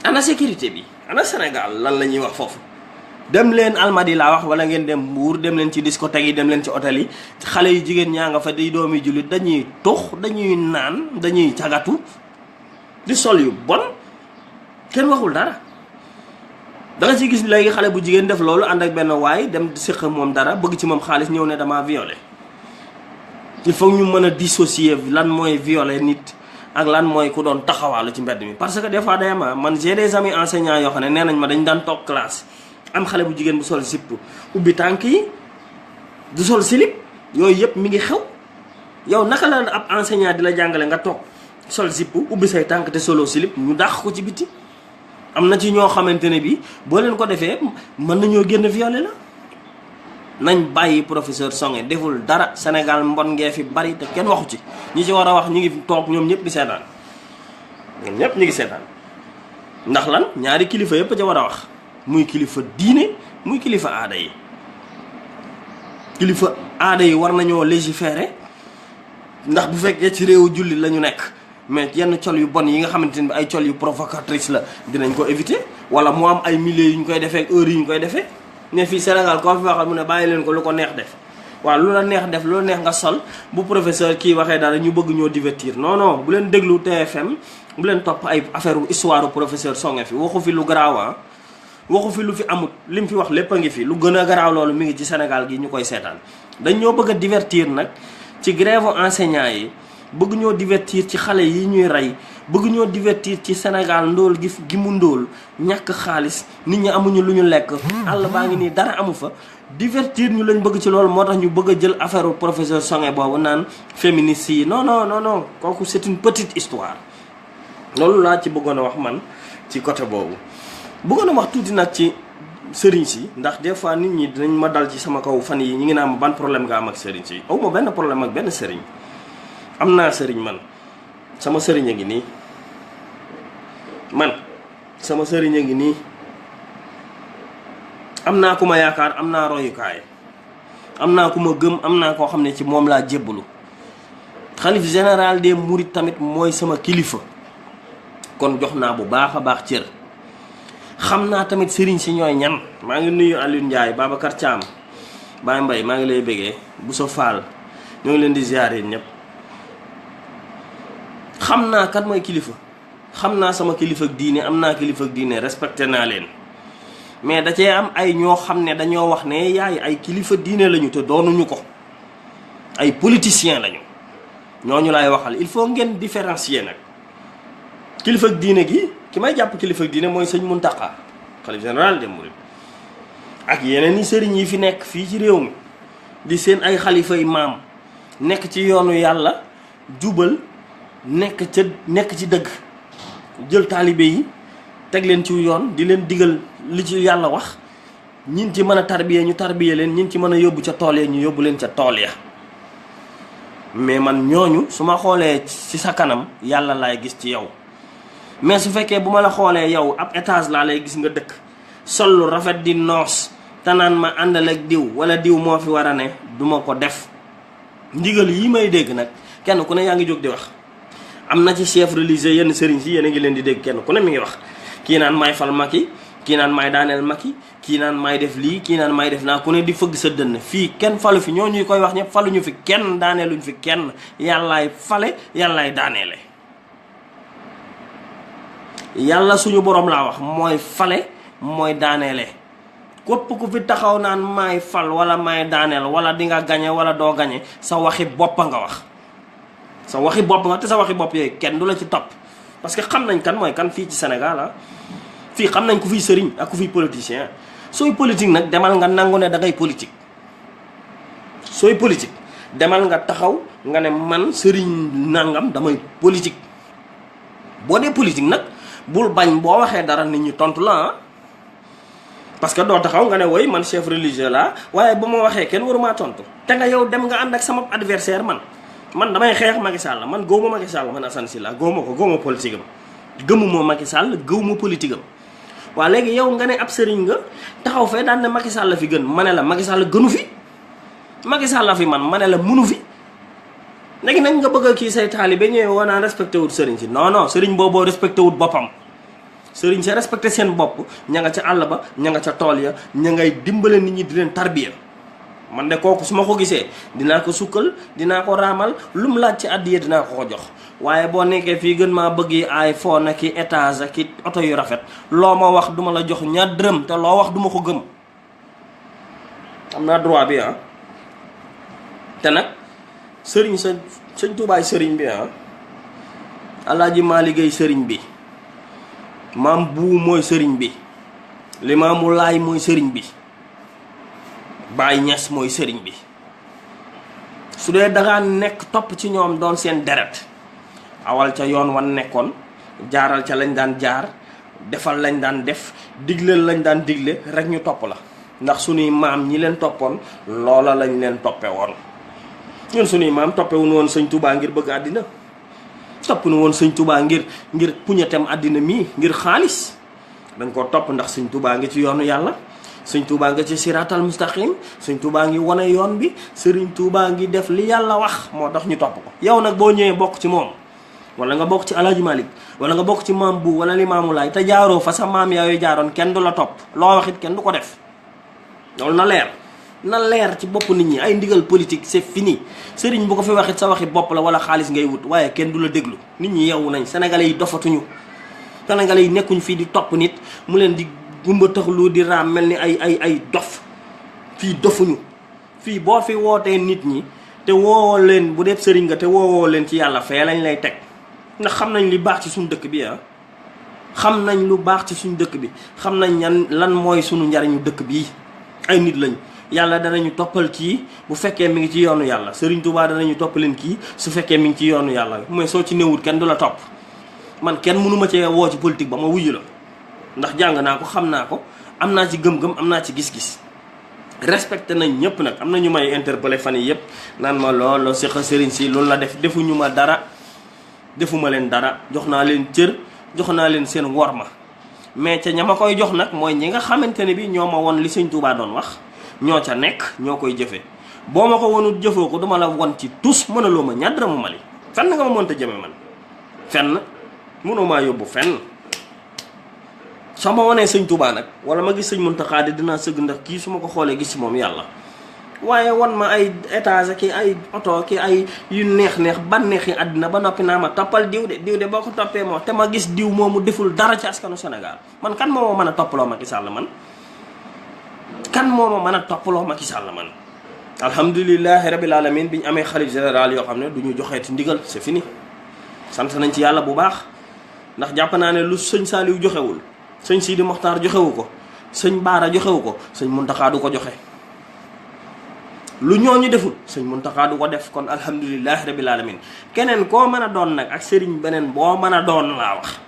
ana sécurité bi ana Sénégal lan la ñuy wax foofu dem leen Almadi laa wax wala ngeen dem Mbuur dem leen ci discothèque yi dem leen ci hôtel yi xale yu jigéen ñaa nga fa di doomi jullit dañuy tux dañuy naan dañuy cagatu di sol yu bon kenn waxul dara. da nga ci gis léegi xale bu jigéen def loolu ànd ak benn waay dem séq moom dara bëgg ci moom xaalis ñëw ne damaa violé il faut ñu mën a dissocier lan mooy violé nit ak lan mooy ku doon taxawaalu ci mbedd mi. parce que des fois day am man j'ai des amis enseignants yoo xam ne nee nañ ma dañ daan toog classe am xale bu jigéen bu sol sipp ubbi tànk yi du sol silip yooyu yëpp mi ngi xew yow naka la ab enseignant di la jàngale nga toog sol sipp ubbi say tànk te solo silip ñu dàq ko ci biti. am na ci ñoo xamante ne bi boo leen ko defee mën nañoo génn violé la. nañ bàyyi professeur Songué deful dara Sénégal mbon ngee fi bari te kenn waxu ci ñi ci war a wax ñu ngi toog ñoom ñëpp di seetaan ñoom ñëpp ñu ngi seetaan ndax lan ñaari kilifa yëpp ca war a wax muy kilifa diine muy kilifa aada yi. kilifa aada yi war nañoo légiférer ndax bu fekkee ci réewu jullit la ñu nekk mais yenn col yu bon yi nga xamante ne ay col yu provocatrice la dinañ ko éviter wala mu am ay milieux yu ñu koy defee ak heure yu ñu koy defee. ne fii Sénégal koo fi waxal mu ne bàyyi leen ko lu ko neex def waaw lu la neex def lu la neex nga sol bu professeur kii waxee dara ñu bëgg ñoo divertir non bu leen déglu TFM bu leen topp ay affaire histoire professeur Songué fi waxu fi lu garaaw waxu fi lu fi amut li mu fi wax lépp a ngi fi lu gën a garaaw loolu mi ngi ci Sénégal gi ñu koy seetaan dañ ñoo bëgg a divertir nag ci grève enseignants yi bëgg ñoo divertir ci xale yi ñuy rey bëgg ñoo divertir ci Sénégal ndóol gi mu ndóol ñàkk xaalis nit ñi amuñu lu ñu lekk àll baa ngi nii dara amu fa divertir ñu lañ bëgg ci loolu moo tax ñu bëgg a jël affaire professeur Songué boobu naan féministes yi non kooku c'est une petite histoire. loolu laa ci bëggoon a wax man ci côté boobu bëggoon a wax tuuti nag ci sëriñ si ndax des fois nit ñi dinañ ma dal ci sama kaw fan yi ñu ngi naan ma ban problème nga am ak sëriñ si aw ma benn problème ak benn sëriñ am naa sëriñ man sama sëriñ a ngi nii sama sëriñ a ngi nii am naa ku ma yaakaar am naa royukaay am naa ku ma gëm am naa koo xam ne ci moom laa jébbalu xalif général des mourides tamit mooy sama kilifa kon jox naa bu baax a baax cër xam naa tamit sëriñ si ñooy ñan maa ngi nuyu Alioune Ndiaye Babacar Thiam Baye Mbaye maa ngi lay bëggee Bousso Fall ñoo ngi leen di ziare ñëpp xam naa kat mooy kilifa xam naa sama kilifa ak diine am naa kilifa ak diine respecté naa leen mais da cee am ay ñoo xam ne dañoo wax ne yaay ay kilifa diine lañu te doonuñu ko ay politiciens lañu ñooñu laay waxal. Il faut ngeen différencier nag kilifa ak diine gi. ki may jàpp kilifa ak diine mooy sëñ Muntaxa xalif général des mourides ak yeneen i sëriñ yi fi nekk fii ci réew mi di seen ay xalifa yi maam nekk ci yoonu yàlla jubal nekk ci dëgg jël taalibe yi teg leen ci yoon di leen digal li ci yàlla wax ñin ci mën a tarbiye ñu tarbiye leen ñin ci mën a yóbbu ca tool ya ñu yóbbu leen ca tool ya. mais man ñooñu su ma xoolee ci sa kanam yàlla laay gis ci yow mais su fekkee bu ma la xoolee yow ab étage laa lay gis nga dëkk sol lu rafet di noos te naan ma àndal ak diw wala diw moo fi war a ne duma ko def. ndigal yi may dégg nag kenn ku ne yaa ngi jóg di wax am na ci chef religieux yenn sëriñ si yéen a ngi leen di dégg kenn ku ne mi ngi wax kii naan maay fal Macky kii naan maay daaneel Macky kii naan maay def lii kii naan maay def naa ku ne di fëgg sa dënn fii kenn falu fi ñoo ñuy koy wax ñëpp faluñu fi kenn daaneeluñ fi kenn yàllaay fale yàllaay daaneele. yàlla suñu borom laa wax mooy fale mooy daaneele képp ku fi taxaw naan maay fal wala maay daaneel wala di nga gañe wala doo gañe sa waxi bopp nga wax. sa waxi bopp nga te sa waxi bopp yooyu kenn du la ci topp parce que xam nañ kan mooy kan fii ci Sénégal ah fii xam nañ ku fiy sëriñ ak ku fiy politicien. sooy politique nag demal nga nangu ne da ngay politique sooy politique demal nga taxaw nga ne man sëriñ nangam damay politique. boo dee politique nag bul bañ boo waxee dara nit ñi tontu la ah parce que doo taxaw nga ne woy man chef religieux laa waaye ba ma waxee kenn waruma tontu te nga yow dem nga ànd ak sama adversaire man damay xeex Macky Sall man gëwuma Macky Sall man Assane Sylla gëwuma politique am gëmuma Macky Sall gëwuma politique am. waaw léegi yow nga ne ab sëriñ nga taxaw fee daan ne Macky Sall la fi gën ma ne la Macky Sall gënu fi Macky Sall la fi man ma ne la munu fi. léegi nañ nga bëgg a kii say taalibe ñëwee woo naan respecté wut sëriñ si non sëriñ booboo respecté wut boppam. sëriñ si respecté seen bopp ña nga ca àll ba ña nga ca tool ya ña ngay dimbale nit ñi di leen tarbiya. man de kooku su ma ko gisee dinaa ko sukkal dinaa ko raamal lu mu laaj ci àddiya dinaa ko jox. waaye boo nekkee fii gën maa bëgg yi ay phone ak i étage ak i oto yu rafet loo ma wax duma la jox ñaar dërëm te loo wax duma ko gëm. am naa droit bi ah te nag sëriñ sëñ Tuubaay sëriñ bi ah Alaaji Maalik Gay sëriñ bi maam buu mooy sëriñ bi Limaamu Laay mooy sëriñ bi Baay Ñas mooy sëriñ bi. su dee dangaa nekk topp ci ñoom doon seen deret awal ca yoon wan nekkoon jaaral ca lañ daan jaar defal lañ daan def digleel lañ daan digle rek ñu topp la ndax suñuy maam ñi leen toppoon loola lañ leen toppe woon. ñun suñuy maam toppewuñu woon sëñ Touba ngir bëgg àddina topp nu woon sëñ Touba ngir puñetem àddina mii ngir xaalis dañ ko topp ndax sëñ Touba ngi ci yoonu yàlla sëñ Touba nga ci siraatal mustaqim sëñ Touba ngi wane yoon bi sëriñ Touba ngi def li yàlla wax moo tax ñu topp ko. yow nag boo ñëwee bokk ci moom wala nga bokk ci Alaaji Malik wala nga bokk ci maam bu wala Limaamu Laay te jaaroo fa sa maam yaayu jaaroon kenn du la topp loo wax it kenn du ko def loolu na leer ci bopp nit ñi. ay ndigal politique c'est fini sëriñ bu ko fi waxit sa waxi bopp la wala xaalis ngay wut waaye kenn du la déglu. nit ñi yeewu nañ sénégalais yi dofatuñu sénégalais yi nekkuñ fii di topp nit mu leen di gumba taxlu di raam mel ni ay dof. fii dofuñu fii boo fi wootee nit ñi te woowoo leen bu dee sëriñ nga te woowoo leen ci yàlla fee lañ lay teg ndax xam nañ li baax ci suñu dëkk bi ah xam nañ lu baax ci suñu dëkk bi xam nañ lan mooy suñu njariñu dëkk bii. ay nit lañ yàlla danañu toppal kii bu fekkee mi ngi ci yoonu yàlla sëriñ Touba danañu toppaleen kii su fekkee mi ngi ci yoonu yàlla mooy soo ci newut kenn du la topp. man kenn mënu ma cee woo ci politique ba ma wuyu la ndax jàng naa ko xam naa ko am naa ci gëm-gëm am naa ci gis-gis respecté nañ ñëpp nag. am na ñu may interpellé fan yi yëpp naan ma loolu si sëriñ si loolu la def defuñu ma dara defuma leen dara jox naa leen cër jox naa leen seen worma mais ca ña ma koy jox nag mooy ñi nga xamante ne bi ñoo ma won li sëñ Touba doon wax ñoo ca nekk ñoo koy jëfee. boo ma ko wonut jëfoo ko duma la won ci tus mënaloo ma ñaar dërëmu Mali fenn nga ma mënta jëme man fenn mënoo maa yóbbu fenn. soo ma wanee sëñ Touba nag wala ma gis sëñ Muntaxa dinaa sëgg ndax kii su ma ko xoolee gis ci moom yàlla waaye wan ma ay étage ki ay oto ki ay yu neex banneexi àddina ba noppi naa ma toppal diw de boo ko toppee moo te ma gis diw moomu deful dara ci askanu Sénégal man kan moo ma mën a toppaloo Macky Sall man kan moo ma mën a toppaloo Macky Sall man alhamdulilahi rabil alamin bi ñu amee xalif général yoo xam ne du ñu joxeeti ndigal c'est fini. sant nañ ci yàlla bu baax ndax jàpp naa ne lu sëñ Saaliw joxewul sëñ Sidi Moxtaar joxewu ko sëñ Baara joxewu ko sëñ Muntaxa du ko joxe. lu ñooñu deful sëñ Muntaxa du ko def. kon alhamdulilahi rabil alamin keneen koo mën a doon nag ak sëriñ beneen boo mën a doon laa wax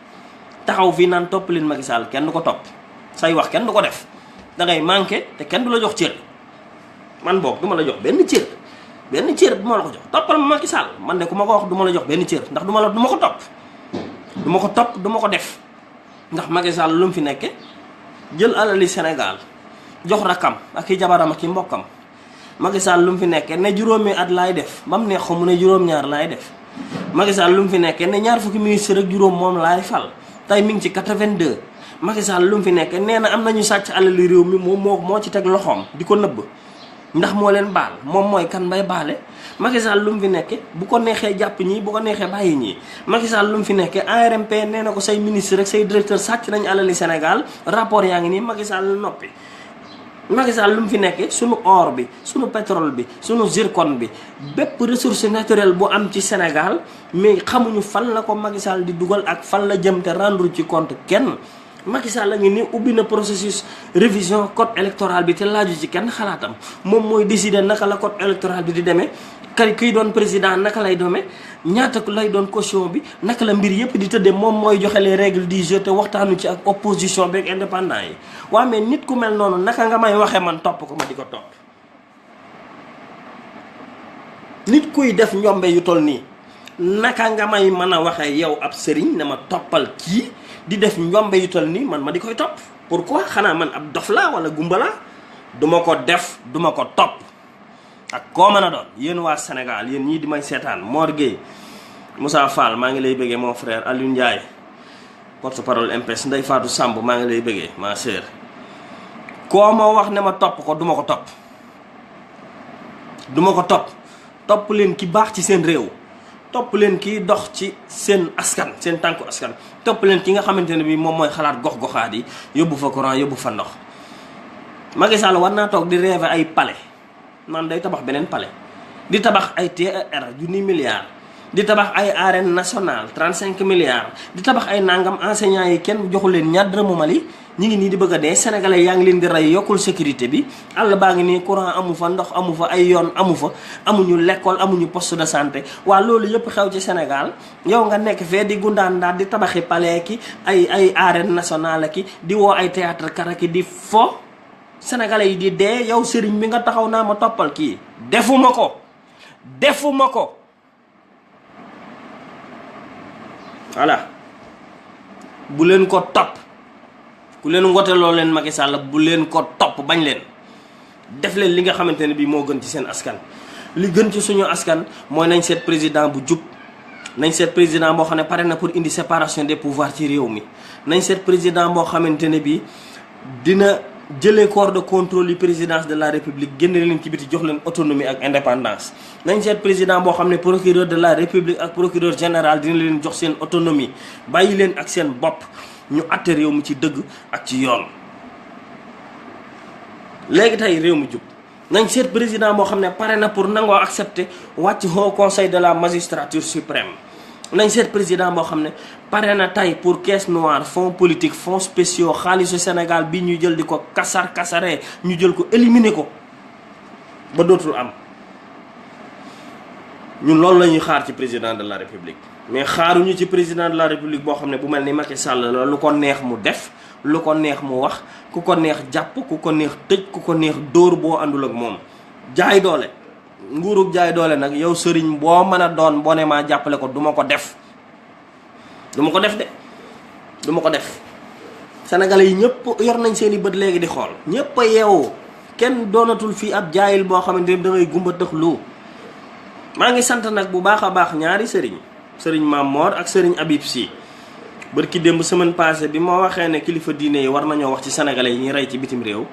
taxaw fii naan topp leen Macky Sall kenn du ko topp say wax kenn du ko def da ngay manqué te kenn du la jox cër. man boog du ma la jox benn cër bu ma la ko jox toppal ma Macky Sall man de ku ma ko wax du ma la jox benn cër ndax du ma ko topp du ma ko def. ndax Macky Sall lu mu fi nekke jël alali Sénégal jox rakam ak i jabaram ak i mbokkam. Macky Sall lu mu fi nekkee ne juróomi at laay def ba mu neex ko mu ne juróom-ñaar laay def Macky Sall lu mu fi nekkee ne ñaar fukki ministre ak juróom moom laay fal tey mi ngi ci 82. Macky Sall lu mu fi nekkee nee na am nañu sàcc alali réew mi moom moo ci teg loxoom di ko nëbb ndax moo leen baal moom mooy kan bay baale. Macky Sall lu mu fi nekkee bu ko neexee jàpp ñii bu ko neexee bàyyi ñii. Macky Sall lu mu fi nekkee ARMP nee na ko say ministre rek say directeur sàcc nañu alali Sénégal rapport yaa ngi nii Macky Sall noppi. Macky Sall lu mu fi nekkee sunu or bi sunu pétrole bi sunu zircon bi bépp ressource naturelle bu am ci Sénégal mais xamuñu fan la ko Macky Sall di dugal ak fan la jëm te rendre ci compte kenn. Macky Sall la ngi ni ubbi na processus révision code électoral bi te laaju ci kenn xalaatam moom mooy décider naka la code électoral bi di demee kiy doon président naka lay demee ñaata lay doon caution bi naka la mbir yëpp di tëddee moom mooy joxe les règles du jeu te waxtaanu ci ak opposition bi ak indépendant yi. waaw mais nit ku mel noonu naka nga may waxee man topp ko ma di ko topp nit kuy def njombe yu toll nii naka nga may mën a waxee yow ab sëriñ ne ma toppal kii di def njombe yu toll nii man ma di koy topp. pourquoi xanaa man ab dof la wala gumba la duma ko def duma ko topp ak koo mën a doon. yéen waa Sénégal yéen ñii di may seetaan Mor Gueye Moussa Fall maa ngi lay bëggee mon frère Aliou Ndiaye porte-parole MPS Ndeye Fatou Samb maa ngi lay bëggee ma sœur. koo ma wax ne ma topp ko duma ko topp topp leen ki baax ci seen réew. topp leen kii dox ci seen askan seen tànku askan topp leen ki nga xamante ne bi moom mooy xalaat gox-goxaat yi yóbbu fa courant yóbbu fa ndox. Macky Sall war naa toog di rêver ay palais naan day tabax beneen palais di tabax ay TER junni milliards di tabax ay arène nationale 35 milliards di tabax ay nangam enseignants yi kenn joxu leen ñaar dërëmu Mali ñi ngi nii di bëgg a dee sénégalais yaa ngi leen di rey yokkul sécurité bi àll baa ngi nii courant amu fa ndox amu fa ay yoon amu fa amuñu l'école amuñu poste de santé. waa loolu yëpp xew ci Sénégal yow nga nekk fee di gundaandaat di tabaxi palais ki ay arène nationale ki di woo ay théâtre karaki di fo sénégalais yi di dee yow sëriñ bi nga taxaw naa ma toppal kii defuma ko voilà bu leen ko topp. ku leen woteloo leen Macky Sall bu leen ko topp bañ leen def leen li nga xamante ne bii moo gën ci seen askan. li gën ci suñu askan mooy nañ seet président bu jub nañ seet président boo xam ne pare na pour indi séparation des pouvoirs ci réew mi nañ seet président boo xamante ne bii dina jëlee corps de contrôle yi présidence de la république génne leen ci biti jox leen autonomie ak indépendance. nañ seet président boo xam ne procureur de la république ak procureur général dina leen jox seen autonomie bàyyi leen ak seen bopp. ñu àtte réew mi ci dëgg ak ci yoon. léegi tey réew mi jub nañ seet président boo xam ne pare na pour nangoo accepter wàcc haut conseil de la magistrature suprême. nañ seet président boo xam ne pare na tey pour caisse noire fonds politique fonds spéciaux xaalisu Sénégal bi ñu jël di ko kasaree ñu jël ko éliminer ko ba dootul am. ñun loolu la ñuy xaar ci président de la république. mais xaaruñu ci président de la république boo xam ne bu mel ni Macky Sall la lu ko neex mu def lu ko neex mu wax ku ko neex jàpp ku ko neex tëj ku ko neex dóor boo àndul ak moom. jaay doole nguurug jaay doole nag yow sëriñ boo mën a doon boo ne maa jàppale ko duma ko def de duma ko def. sénégalais yi ñëpp yor nañ seen i bët léegi di xool ñëpp a yeewu kenn doonatul fii ab jaayil boo xamante ni da ngay gumba tëx lu. maa ngi sant nag bu baax a baax ñaari sëriñ Mame Mor ak sëriñ Habib Sy bërki démb semaine passée bi ma waxee ne kilifa diine yi war nañoo wax ci sénégalais yi ñuy rey ci bitim réew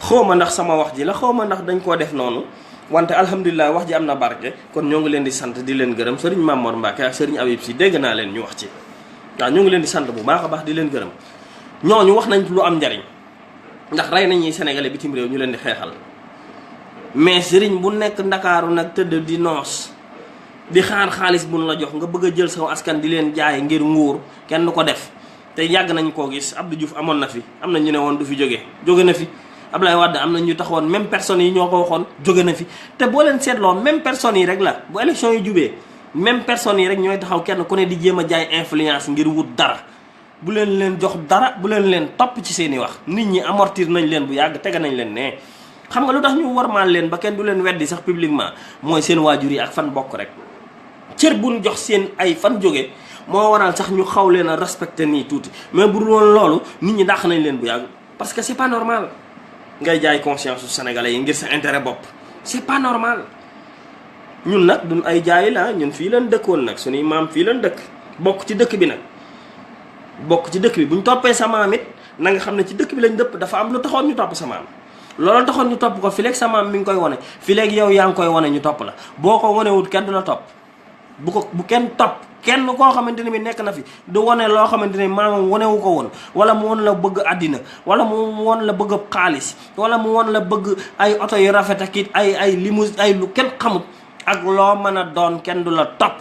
xawma ndax sama wax ji la xawma ndax dañ koo def noonu wante alhamdulilah wax ji am na barke kon ñoo ngi leen di sant di leen gërëm sëriñ Mame Mor Mbacke ak sëriñ Habib Sy dégg naa leen ñu wax ci waaw ñoo ngi leen di sant bu baax a baax di leen gërëm ñooñu wax nañ lu am njariñ ndax rey nañ ñuy sénégalais bitim réew ñu leen di xeexal mais sëriñ bu nekk ndakaaru nag tëdd di noos di xaar xaalis buñ la jox nga bëgg a jël saw askan di leen jaay ngir nguur kenn du ko def. te yàgg nañ koo gis Abdou Diouf amoon na fi am na ñu ne woon du fi jóge na fi. Abdoulaye Wade am na ñu taxawoon même personnes yi ñoo ko waxoon jóge na fi te boo leen seetloo même personnes yi rek la bu élection yi jubee même personnes yi rek ñooy taxaw kenn ku ne di jéem a jaay influence ngir wut dara bu leen jox dara bu leen topp ci seen i wax. nit ñi amortir nañ leen bu yàgg tege nañ leen ne xam nga lu tax ñu warmaal leen ba kenn du leen weddi sax publiquement mooy seen waajur yi ak fan bokk rek cër buñ jox seen ay fan jóge moo waral sax ñu xaw leen a respecté nii tuuti mais bu dul woon loolu nit ñi dàq nañ leen bu yàgg parce que c'est pas normal ngay jaay conscience su sénégalais yi ngir sa intérêt bopp c'est pas normal. ñun nag duñ ay jaay la ñun fii lañ dëkkoon nag suñuy maam fii lañ dëkk bokk ci dëkk bi nag bokk ci dëkk bi bu ñu toppee sa maam it na nga xam ne ci dëkk bi lañ dëpp dafa am lu taxoon ñu topp sa maam loolu taxoon ñu topp ko fi léegi sa maam mi ngi koy wane fi léegi yow yaa ngi koy wane ñu topp la boo ko wanewut kenn du la topp bu kenn topp kenn koo xamante ne bi nekk na fi du wane loo xamante ne maamam wanewu ko woon wala mu won la bëgg àddina wala mu won la bëgg xaalis wala mu won la bëgg ay oto yu rafet ak it ay limousine ay lu kenn xamut ak loo mën a doon kenn du la topp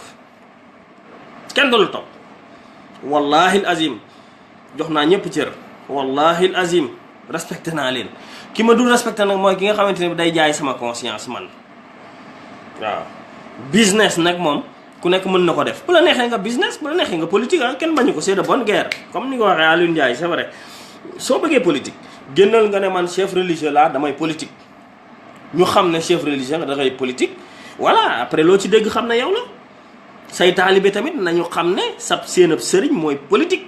wallahi azim jox naa ñëpp cër wallahi azim respecté naa leen ki ma dul respecté nag mooy ki nga xamante ne bi day jaay sama conscience man waaw business nag moom ku nekk mën na ko def bu la neexee nga business bu la neexee nga politique ah kenn bañu ko c'est de bonne guerre comme ni ko waxee Alioune Ndiaye c'est vrai soo bëggee politique génnal nga ne man chef religieux laa damay politique ñu xam ne chef religieux nga dangay politique voilà après loo ci dégg xam ne yow la say taalibe tamit nañu xam ne seen ab sëriñ mooy politique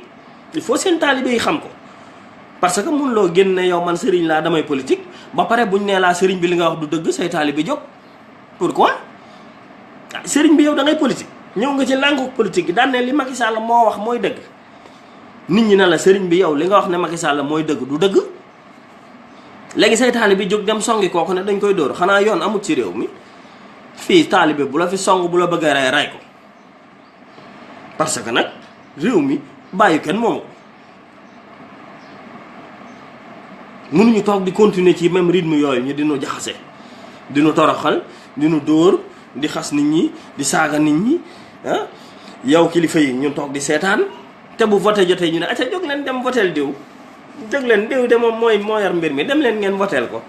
il faut seen taalibe yi xam ko parce que mun loo génn ne yow man sëriñ laa damay politique ba pare buñ nee laa sëriñ bi li nga wax du dëgg say taalibe jóg pourquoi sëriñ bi yow da ngay politique ñëw nga ci langue politique gi daan ne li Macky Sall moo wax mooy dëgg nit ñi ne la sëriñ bi yow li nga wax ne Macky Sall mooy dëgg du dëgg léegi say taalibe jóg dem songi kooku ne dañ koy dóor xanaa yoon amut ci réew mi fii taalibe bu la fi song bu la bëgg a rey ko parce que nag réew mi bàyyi kenn moomu ko mënuñu toog di continuer ci même rythme yooyu ñu dinu jaxase dinu toroxal dinu dóor di xas nit ñi di saaga nit ñi ah yow kilifa yi ñu toog di seetaan te bu voté jotee ñu ne acca jóg leen dem votel diw jóg leen diw de moom moo yor mbir mi dem leen ngeen votel ko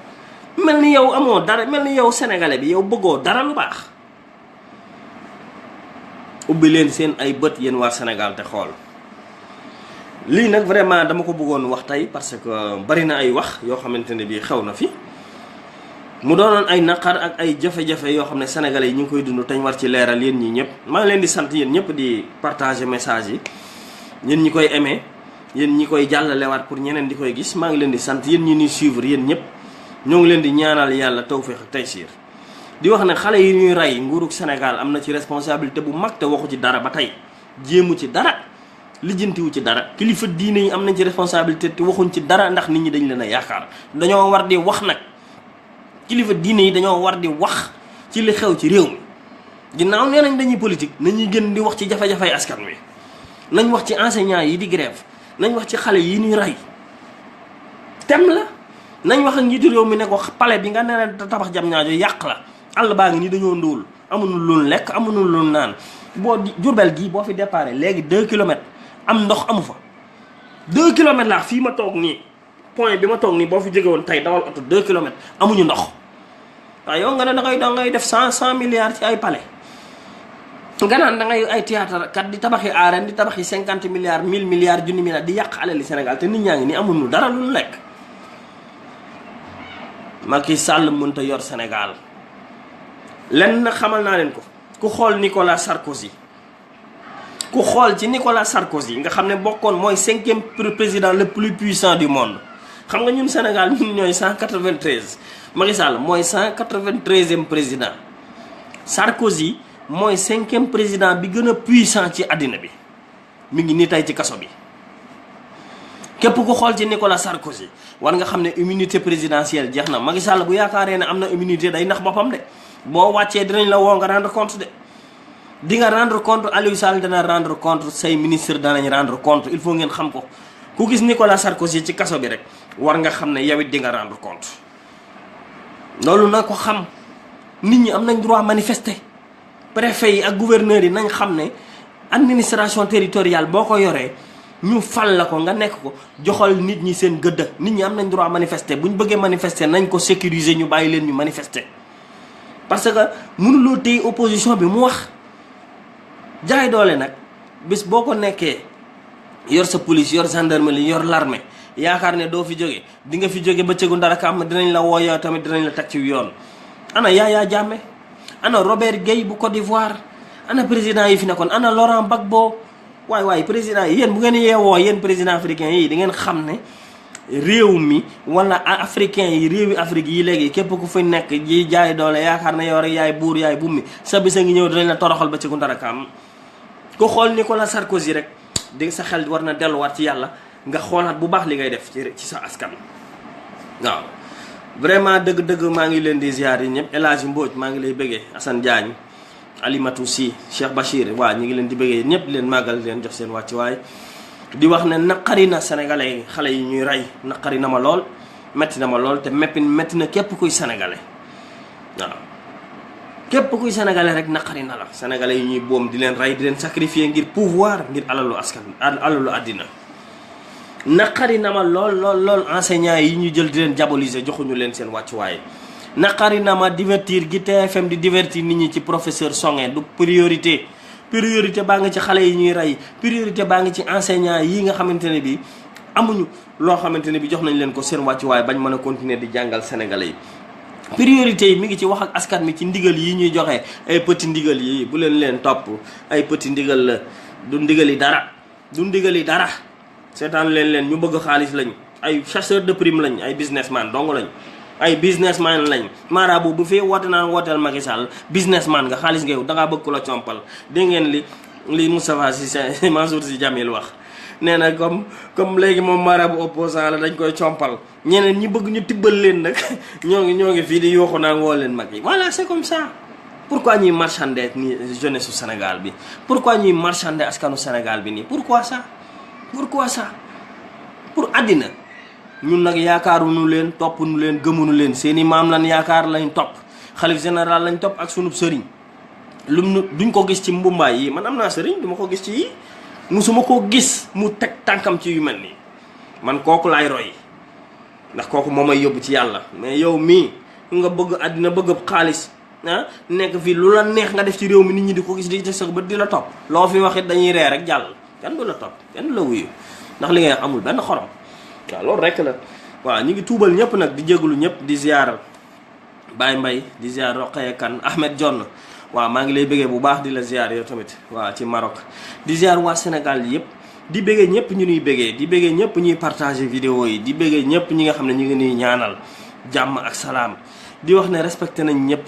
mel ni yow amoo dara mel ni yow sénégalais bi yow bëggoo dara lu baax ubbi leen seen ay bët yéen waa Sénégal te xool lii nag vraiment dama ko bëggoon wax tey parce que bari na ay wax yoo xamante ne bii xew na fi mu doonoon ay naqar ak ay jafe-jafe yoo xam ne sénégalais yi ñu ngi koy dund te ñu war ci leeral yéen ñi ñëpp maa ngi leen di sant yéen ñëpp di partager message yi yéen ñi koy aimé yéen ñi koy jàllalewaat pour ñeneen di koy gis maa ngi leen di sant yéen ñi ñuy suivre yéen ñëpp ñoo ngi leen di ñaanal yàlla tawfeex ak taysiir di wax ne xale yi ñuy rey nguurug Sénégal am na ci responsabilité bu mag te waxu ci dara ba tey jéemu ci dara lijjantiwu ci dara kilifa diine yi am nañ ci responsabilité te waxuñ ci dara ndax nit ñi dañ leen a yaakaar dañoo war di wax nag kilifa diine yi dañoo war di wax ci li xew ci réew mi ginnaaw nee nañ dañuy politique nañuy gën di wax ci jafe-jafey askan wi nañ wax ci enseignants yi di grève nañ wax ci xale yi ñuy rey tem la nañ wax ak njiitu réew mi ne ko palais bi nga ne tabax jam ñaajo yàq la àll baa ngi nii dañoo ndóol amuñu lu lekk amuñu lu naan boo Jurbel gii boo fi déparé léegi 2 kilomètres am ndox amu fa 2 kilomètres laa fii ma toog nii point bi ma toog nii boo fi jóge woon tey dawal oto 2 kilomètres amuñu ndox waaw yow nga ne da ngay def 100 milliards ci ay palais nga naan da ngay ay théâtre kat di tabaxi arène di tabaxi 50 milliards 1000 milliards junni milliards di yàq alali Sénégal te nit ñaa ngi nii amuñu dara lu lekk Macky Sall mënta yor Sénégal lenn nag xamal naa leen ko ku xool Nicolas Sarkozy ku xool ci Nicolas Sarkozy nga xam ne bokkoon mooy 5e président le plus puissant du monde xam nga ñun Sénégal ñun ñooy 193 Macky Sall mooy 193e président Sarkozy mooy 5e président bi gën a puissant ci àddina bi mi ngi nii tey ci kaso bi képp ku xool ci Nicolas Sarkozy war nga xam ne immunité présidentielle jeex na Macky Sall bu yaakaaree ne am na immunité day nax boppam de boo wàccee dinañ la woo nga rendre compte de di nga rendre compte Aliou Sall dana rendre compte say ministre danañ rendre compte il faut ngeen xam ko ku gis Nicolas Sarkozy ci kaso bi rek war nga xam ne yow it di nga rendre compte loolu na ko xam. nit ñi am nañ droit manifester. préfet yi ak gouverneur yi nañ xam ne administration territoriale boo ko yoree ñu fal la ko nga nekk ko joxal nit ñi seen gëdd. nit ñi am nañ droit manifester bu ñu bëggee manifester nañ ko sécuriser ñu bàyyi leen ñu manifester. parce que mënuloo téye opposition bi mu wax jaay doole nag bis boo ko nekkee yor sa police yor gendarmerie yor l'armée yaakaar ne doo fi jóge di nga fi jóge ba cëgu ndara kam dinañ la wooya tamit dinañ la teg ci yoon. ana Yaya Jammeh ana Robert Gueye bu Côte d'Ivoire ana président yi fi nekkoon ana Laurent Gbagbo waay président yi yéen bu ngeen yeewoo yéen président africain yi di ngeen xam ne réew mi wala africain yi réewi Afrique yi léegi képp ku fi nekk ji jaay doole yaakaar na yow rek yaay buur yaay bummi sa bisa ngi ñëw dinañ la toroxal ba ci gu ndara kam ku xool Nicolas Sarkozy rek di sa xel war na delluwaat ci yàlla nga xoolaat bu baax li ngay def ci sa askan. waaw vraiment dëgg-dëgg maa ngi leen di ziar yi ñëpp El Hadji Mbodj maa ngi lay bëggee Assane Diagne Alimatou Sy Cheikh Bachir waaw ñu ngi leen di bëggee ñëpp leen màggal leen jox seen wàccuwaay di wax ne naqari na sénégalais xale yi ñuy rey naqari na ma lool metti na ma lool te metti na képp kuy sénégalais waaw képp kuy sénégalais rek naqari na la sénégalais yi ñuy boom di leen rey di leen sacrifier ngir pouvoir ngir alalu askan alalu àddina naqari na ma lool enseignants yi ñu jël di leen diaboliser joxuñu leen seen wàccuwaay naqari na ma divertir gi TFM di divertir nit ñi ci professeur Songué du priorité baa nga ci xale yi ñuy rey priorité baa nga ci enseignants yi nga xamante ne bi amuñu loo xamante ne bi jox nañ leen ko seen wàccuwaay bañ mën a continuer di jàngal sénégalais yi priorité yi mi ngi ci wax ak askan mi ci ndigal yi ñuy joxe ay petit ndigal yi bu leen topp ay petit ndigal la du ndigali dara seetaan leen ñu bëgg xaalis lañ ay chasseur de prime lañ ay businessman dong lañ ay businessman lañ marabu bu fee woote naan wooteel Macky Sall businessman nga xaalis nga yow dangaa bëgg ku la compal dégg ngeen li Moustapha Cissé Mansour Sy Djamil wax nee na comme léegi moom marabu opposant la dañ koy compal ñeneen ñi bëgg ñu tibbal leen nag ñoo ngi fii di yooxu naan woo leen Macky voilà c'est comme ça. pourquoi ñuy marchander ni jeunesse su Sénégal bi pourquoi ñuy marchander askanu Sénégal bi nii pourquoi ça pour àddina ñun nag yaakaaruñu leen toppuñu leen gëmuñu leen seeni maam lan yaakaar lañ topp xalif général lañ topp ak sunub sëriñ duñ ko gis ci mbumbaay yi man am naa sëriñ duma ko gis ci yi musuma ko gis mu teg tànkam ci yu mel nii man kooku laay roy ndax kooku moo may yóbbu ci yàlla mais yow mii nga bëgg àddina bëgg xaalis nekk fii lu la neex nga def ci réew mi nit ñi di ko gis di sa bët di la topp loo fi waxit dañuy ree rek jàll kenn du la topp kenn du la wuyu ndax li ngay amul benn xorom waaw loolu rek la waaw ñu ngi tuubal ñëpp nag di jégalu ñëpp di ziar Baye Mbaye di ziar Roqaya Kane Ahmed John waaw maa ngi lay bëggee bu baax di la ziar yow tamit waaw ci Maroc di ziar waa Sénégal yëpp di bëggee ñëpp ñu ñuy bëggee di bëggee ñëpp ñuy partager vidéo yi di bëggee ñëpp ñi nga xam ne ñu ngi nuy ñaanal jàmm ak salaam di wax ne respecté nañ ñëpp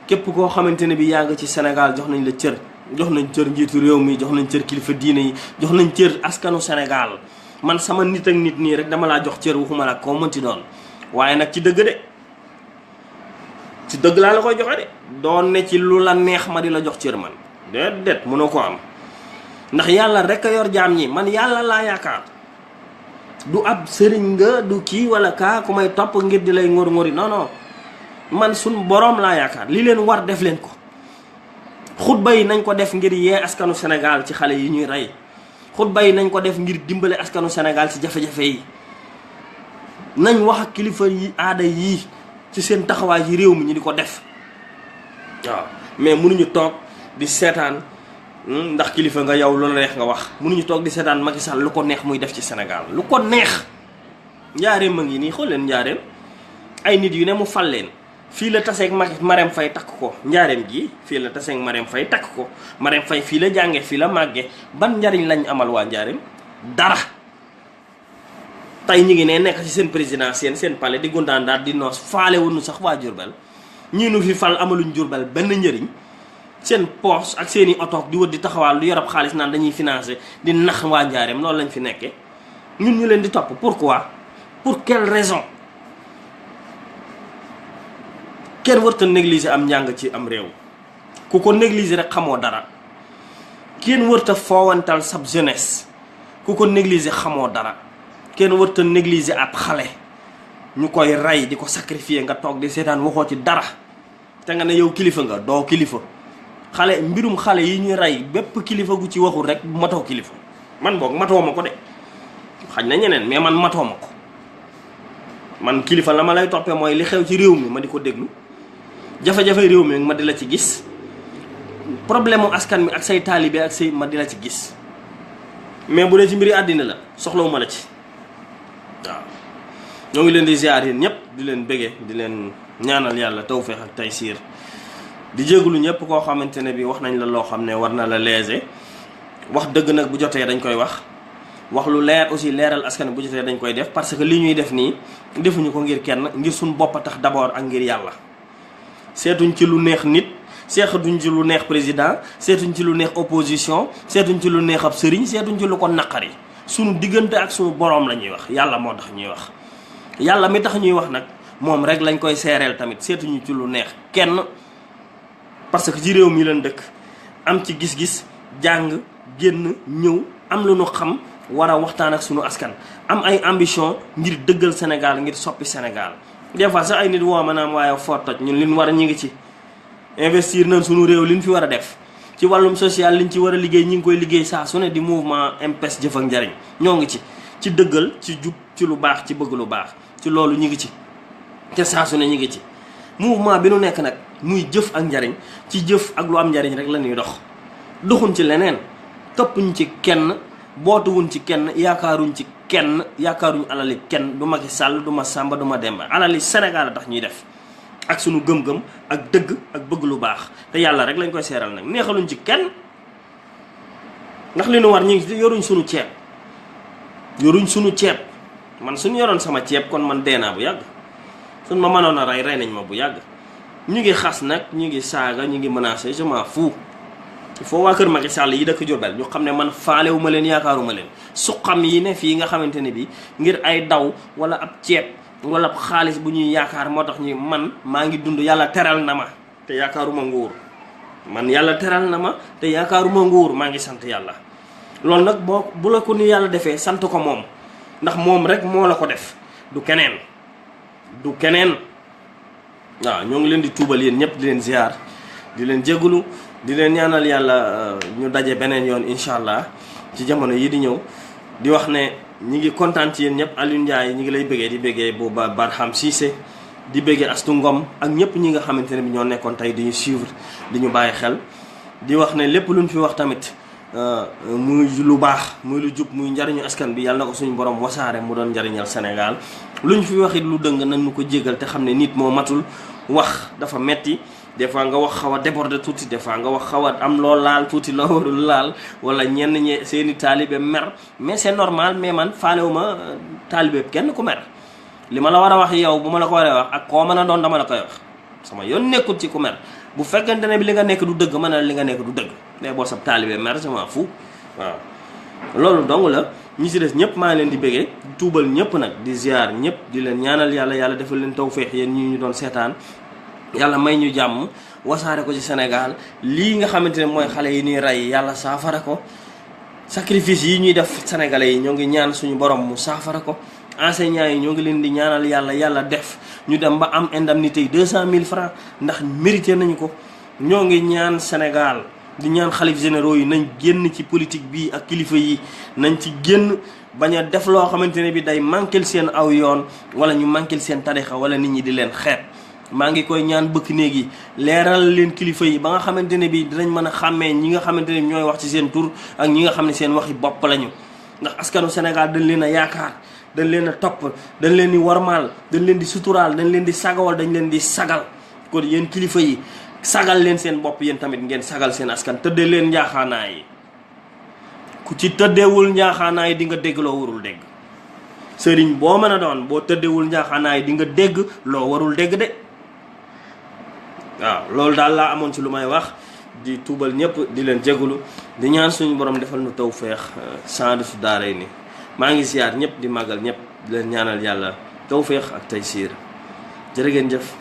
képp koo xamante ne bi yaa ngi ci Sénégal jox nañ la cër jox nañ cër njiitu réew mi jox nañ cër kilifa diine yi jox nañ cër askanu Sénégal man sama nit ak nit nii rek dama laa jox cër waxuma la koo mënti doon waaye nag ci dëgg de ci dëgg laa la koy joxe de doon ne ci lu la neex ma di la jox cër man déedéet mënoo ko am ndax yàlla rek a yor jaam ñi man yàlla laa yaakaar du ab sëriñ nga du kii wala kaa ku may topp ngir di lay ngor-ngori non man suñ boroom laa yaakaar li leen war def leen ko xutba yi nañ ko def ngir yee askanu Sénégal ci xale yi ñuy rey xutba yi nañ ko def ngir dimbale askanu Sénégal ci jafe-jafe yi nañ wax ak kilifa yi aada yii ci seen taxawaay ci réew mi ñu di ko def waaw mais mënuñu toog di seetaan ndax kilifa nga yow loolu neex nga wax mënuñu toog di seetaan Macky Sall lu ko neex muy def ci Sénégal lu ko neex njaareem a ngi nii xool leen njaareem ay nit yu ne mu fal leen fii la taseeg Marème Faye takk ko njaareem gi fii la taseeg Marème Faye takk ko Marème Faye fii la jànge fii la màgge ban njariñ lañ amal waa njaareem dara tey ñu ngi ne nekk ci seen président seen palais di gundaan daal di noos faale wuñu sax waa Jurbel ñii nu fi fal amaluñ Jurbel benn njëriñ seen poche ak seen i oto di wër di taxawaal lu yorab xaalis naan dañuy financer di nax waa njaareem loolu lañ fi nekkee ñun ñu leen di topp pourquoi pour quelle raison kenn warta négliger am njàng ci am réew ku ko négliger rek xamoo dara kenn warta foowantal sab jeunesse ku ko négliger xamoo dara kenn warta négliger ab xale ñu koy rey di ko sacrifier nga toog di seetaan waxoo ci dara te nga ne yow kilifa nga doo kilifa. mbirum xale yi ñuy rey bépp kilifa gu ci waxul rek matoo kilifa. man boog matoo ma ko de xaj na ñeneen mais man matoo ma ko. man kilifa la ma lay toppee mooy li xew ci réew mi ma di ko déglu jafe-jafe réew mi ma di la ci gis problème mu askan mi ak say taalibe ak say ma di la ci gis mais bu dee ci mbiri àddina la soxlawuma la ci waaw. ñoo ngi leen di ziar yéen ñëpp di leen bëggee di leen ñaanal yàlla tawfeex ak taysiir di jégalu ñëpp koo xamante ne bi wax nañ la loo xam ne war na la léser wax dëgg nag bu jotee dañ koy wax lu leer aussi leeral askan bu jotee dañ koy def parce que li ñuy def nii defuñu ko ngir kenn ngir suñ bopp a tax d'abord ak ngir yàlla. seetuñ ci lu neex nit seetuñ ci lu neex président seetuñ ci lu neex opposition seetuñ ci lu neex ab sëriñ seetuñ ci lu ko naqari sunu diggante ak sunu boroom la ñuy wax yàlla moo tax ñuy wax. yàlla mi tax ñuy wax nag moom rek lañ koy seereel tamit seetuñu ci lu neex kenn parce que ci réew mi leen dëkk am ci gis-gis jàng génn ñëw am lu ñu xam war a waxtaan ak sunu askan am ay ambition ngir dëggal Sénégal ngir soppi Sénégal. des fois sax ay nit woo ma naam waaye foo toj ñun liñ war a ñu ngi ci investir nañ sunu réew liñ fi war a def ci wàllum social liñ ci war a liggéey ñi ngi koy liggéey saa su ne di mouvement MPES jëf ak njariñ ñoo ngi ci dëggal ci jub ci lu baax ci bëgg lu baax ci loolu ñu ngi ci te saa su ne ñu ngi ci mouvement bi nu nekk nag muy jëf ak njariñ ci jëf ak lu am njariñ rek la ñuy doxuñ ci leneen toppuñ ci kenn bootuwuñ ci kenn yaakaaruñ ci kenn yaakaaruñ alali kenn du Macky Sall du ma Samba du ma Demba alali Sénégal a tax ñuy def ak sunu gëm-gëm ak dëgg ak bëgg lu baax te yàlla rek lañ koy seeral nag neexaluñ ci kenn ndax li nu war ñu ngi yoruñ sunu ceeb man suñu yoroon sama ceeb kon man dee naa bu yàgg suñ ma mënoon a rey nañ ma bu yàgg ñu ngi xas nag ñu ngi saaga ñu ngi menacé je m'en fous. il faut waa kër Macky Sall yi dëkk Diourbel ñu xam ne man faalewuma leen yaakaaruma leen suqam yi ne fii nga xamante ne bi ngir ay daw wala ab ceeb wala ab xaalis bu ñuy yaakaar moo tax ñu man maa ngi dund yàlla teral na ma te yaakaaruma nguur maa ngi sant yàlla. loolu nag bu la ko ni yàlla defee sant ko moom ndax moom rek moo la ko def du keneen waaw. ñoo ngi leen di tuubal yéen ñëpp di leen ziar di leen jégalu di leen ñaanal yàlla ñu daje beneen yoon incha allah ci jamono yi di ñëw di wax ne ñi ngi kontaan ci yéen ñëpp. Alioune Ndiaye ñi ngi lay bëggee di bëggee bu Barham Cissé di bëggee Astou Ngom ak ñëpp ñi nga xamante ne bi ñoo nekkoon tey di ñu suivre di ñu bàyyi xel di wax ne lépp luñ fi wax tamit muy lu baax muy lu jub muy njariñu askan bi yàlla na ko suñu borom wasaare mu doon njariñal Sénégal luñ fi waxit lu dëng nan ñu ko jégal te xam ne nit moo matul wax dafa metti des fois nga wax xaw a déborder tuuti des fois nga wax xaw a am loo laal tuuti loo warul laal wala ñenn ñi seeni taalibe mer mais c'est normal mais man faalewuma taalibe kenn ku mer li ma la war a wax yow bu ma la ko waree wax ak koo mën a doon dama la koy wax sama yoon nekkul ci ku mer bu fekkente ne bi li nga nekk du dëgg ma ne li nga nekk du dëgg mais boo sab taalibe mer je m'en fous waaw. loolu dong la ñi ci des ñëpp maa ngi leen di bëggee tuubal ñëpp nag di ziar ñëpp di leen ñaanal yàlla defal leen tawfeex yéen ñi ñu doon seetaan yàlla may ñu jàmm wasaare ko ci Sénégal lii nga xamante ne mooy xale yi ñuy rey yàlla saafara ko sacrifice yi ñuy def sénégalais yi ñoo ngi ñaan suñu borom mu saafara ko enseignants yi ñoo ngi leen di ñaanal yàlla def ñu dem ba am indemnité yi 200 000 francs ndax mérité nañu ko. ñoo ngi ñaan Sénégal di ñaan xalif généraux yi nañ génn ci politique bi ak kilifa yi nañ ci génn bañ a def loo xamante ne bi day manquel seen aw yoon wala ñu manquel seen tarixa wala nit ñi di leen xeeb. maa ngi koy ñaan bëkk néeg yi leeral leen kilifa yi ba nga xamante ne bi dinañ mën a xàmmee ñi nga xamante ne ñooy wax ci seen tur ak ñi nga xam ne seen waxi bopp lañu ndax askanu Sénégal dañ leen a yaakaar dañ leen a topp dañ leen di warmaal dañ leen di suturaal dañ leen di sagawal dañ leen di sagal kon yéen kilifa yi sagal leen seen bopp yéen tamit ngeen sagal seen askan tëddee leen njaaxaanaay yi ku ci tëddeewul njaaxaanaay yi di nga dégg loo warul dégg sëriñ boo mën a doon boo tëddeewul njaaxaanaay yi di nga dégg loo warul dégg de waaw. loolu daal laa amoon ci lu may wax di tuubal ñëpp di leen jégalu di ñaan suñu borom defal nu tawfeex Saadatu Daarayni maa ngi ziar ñëpp di màggal ñëpp di leen ñaanal yàlla tawfeex ak taysiir jërë ngeen jëf.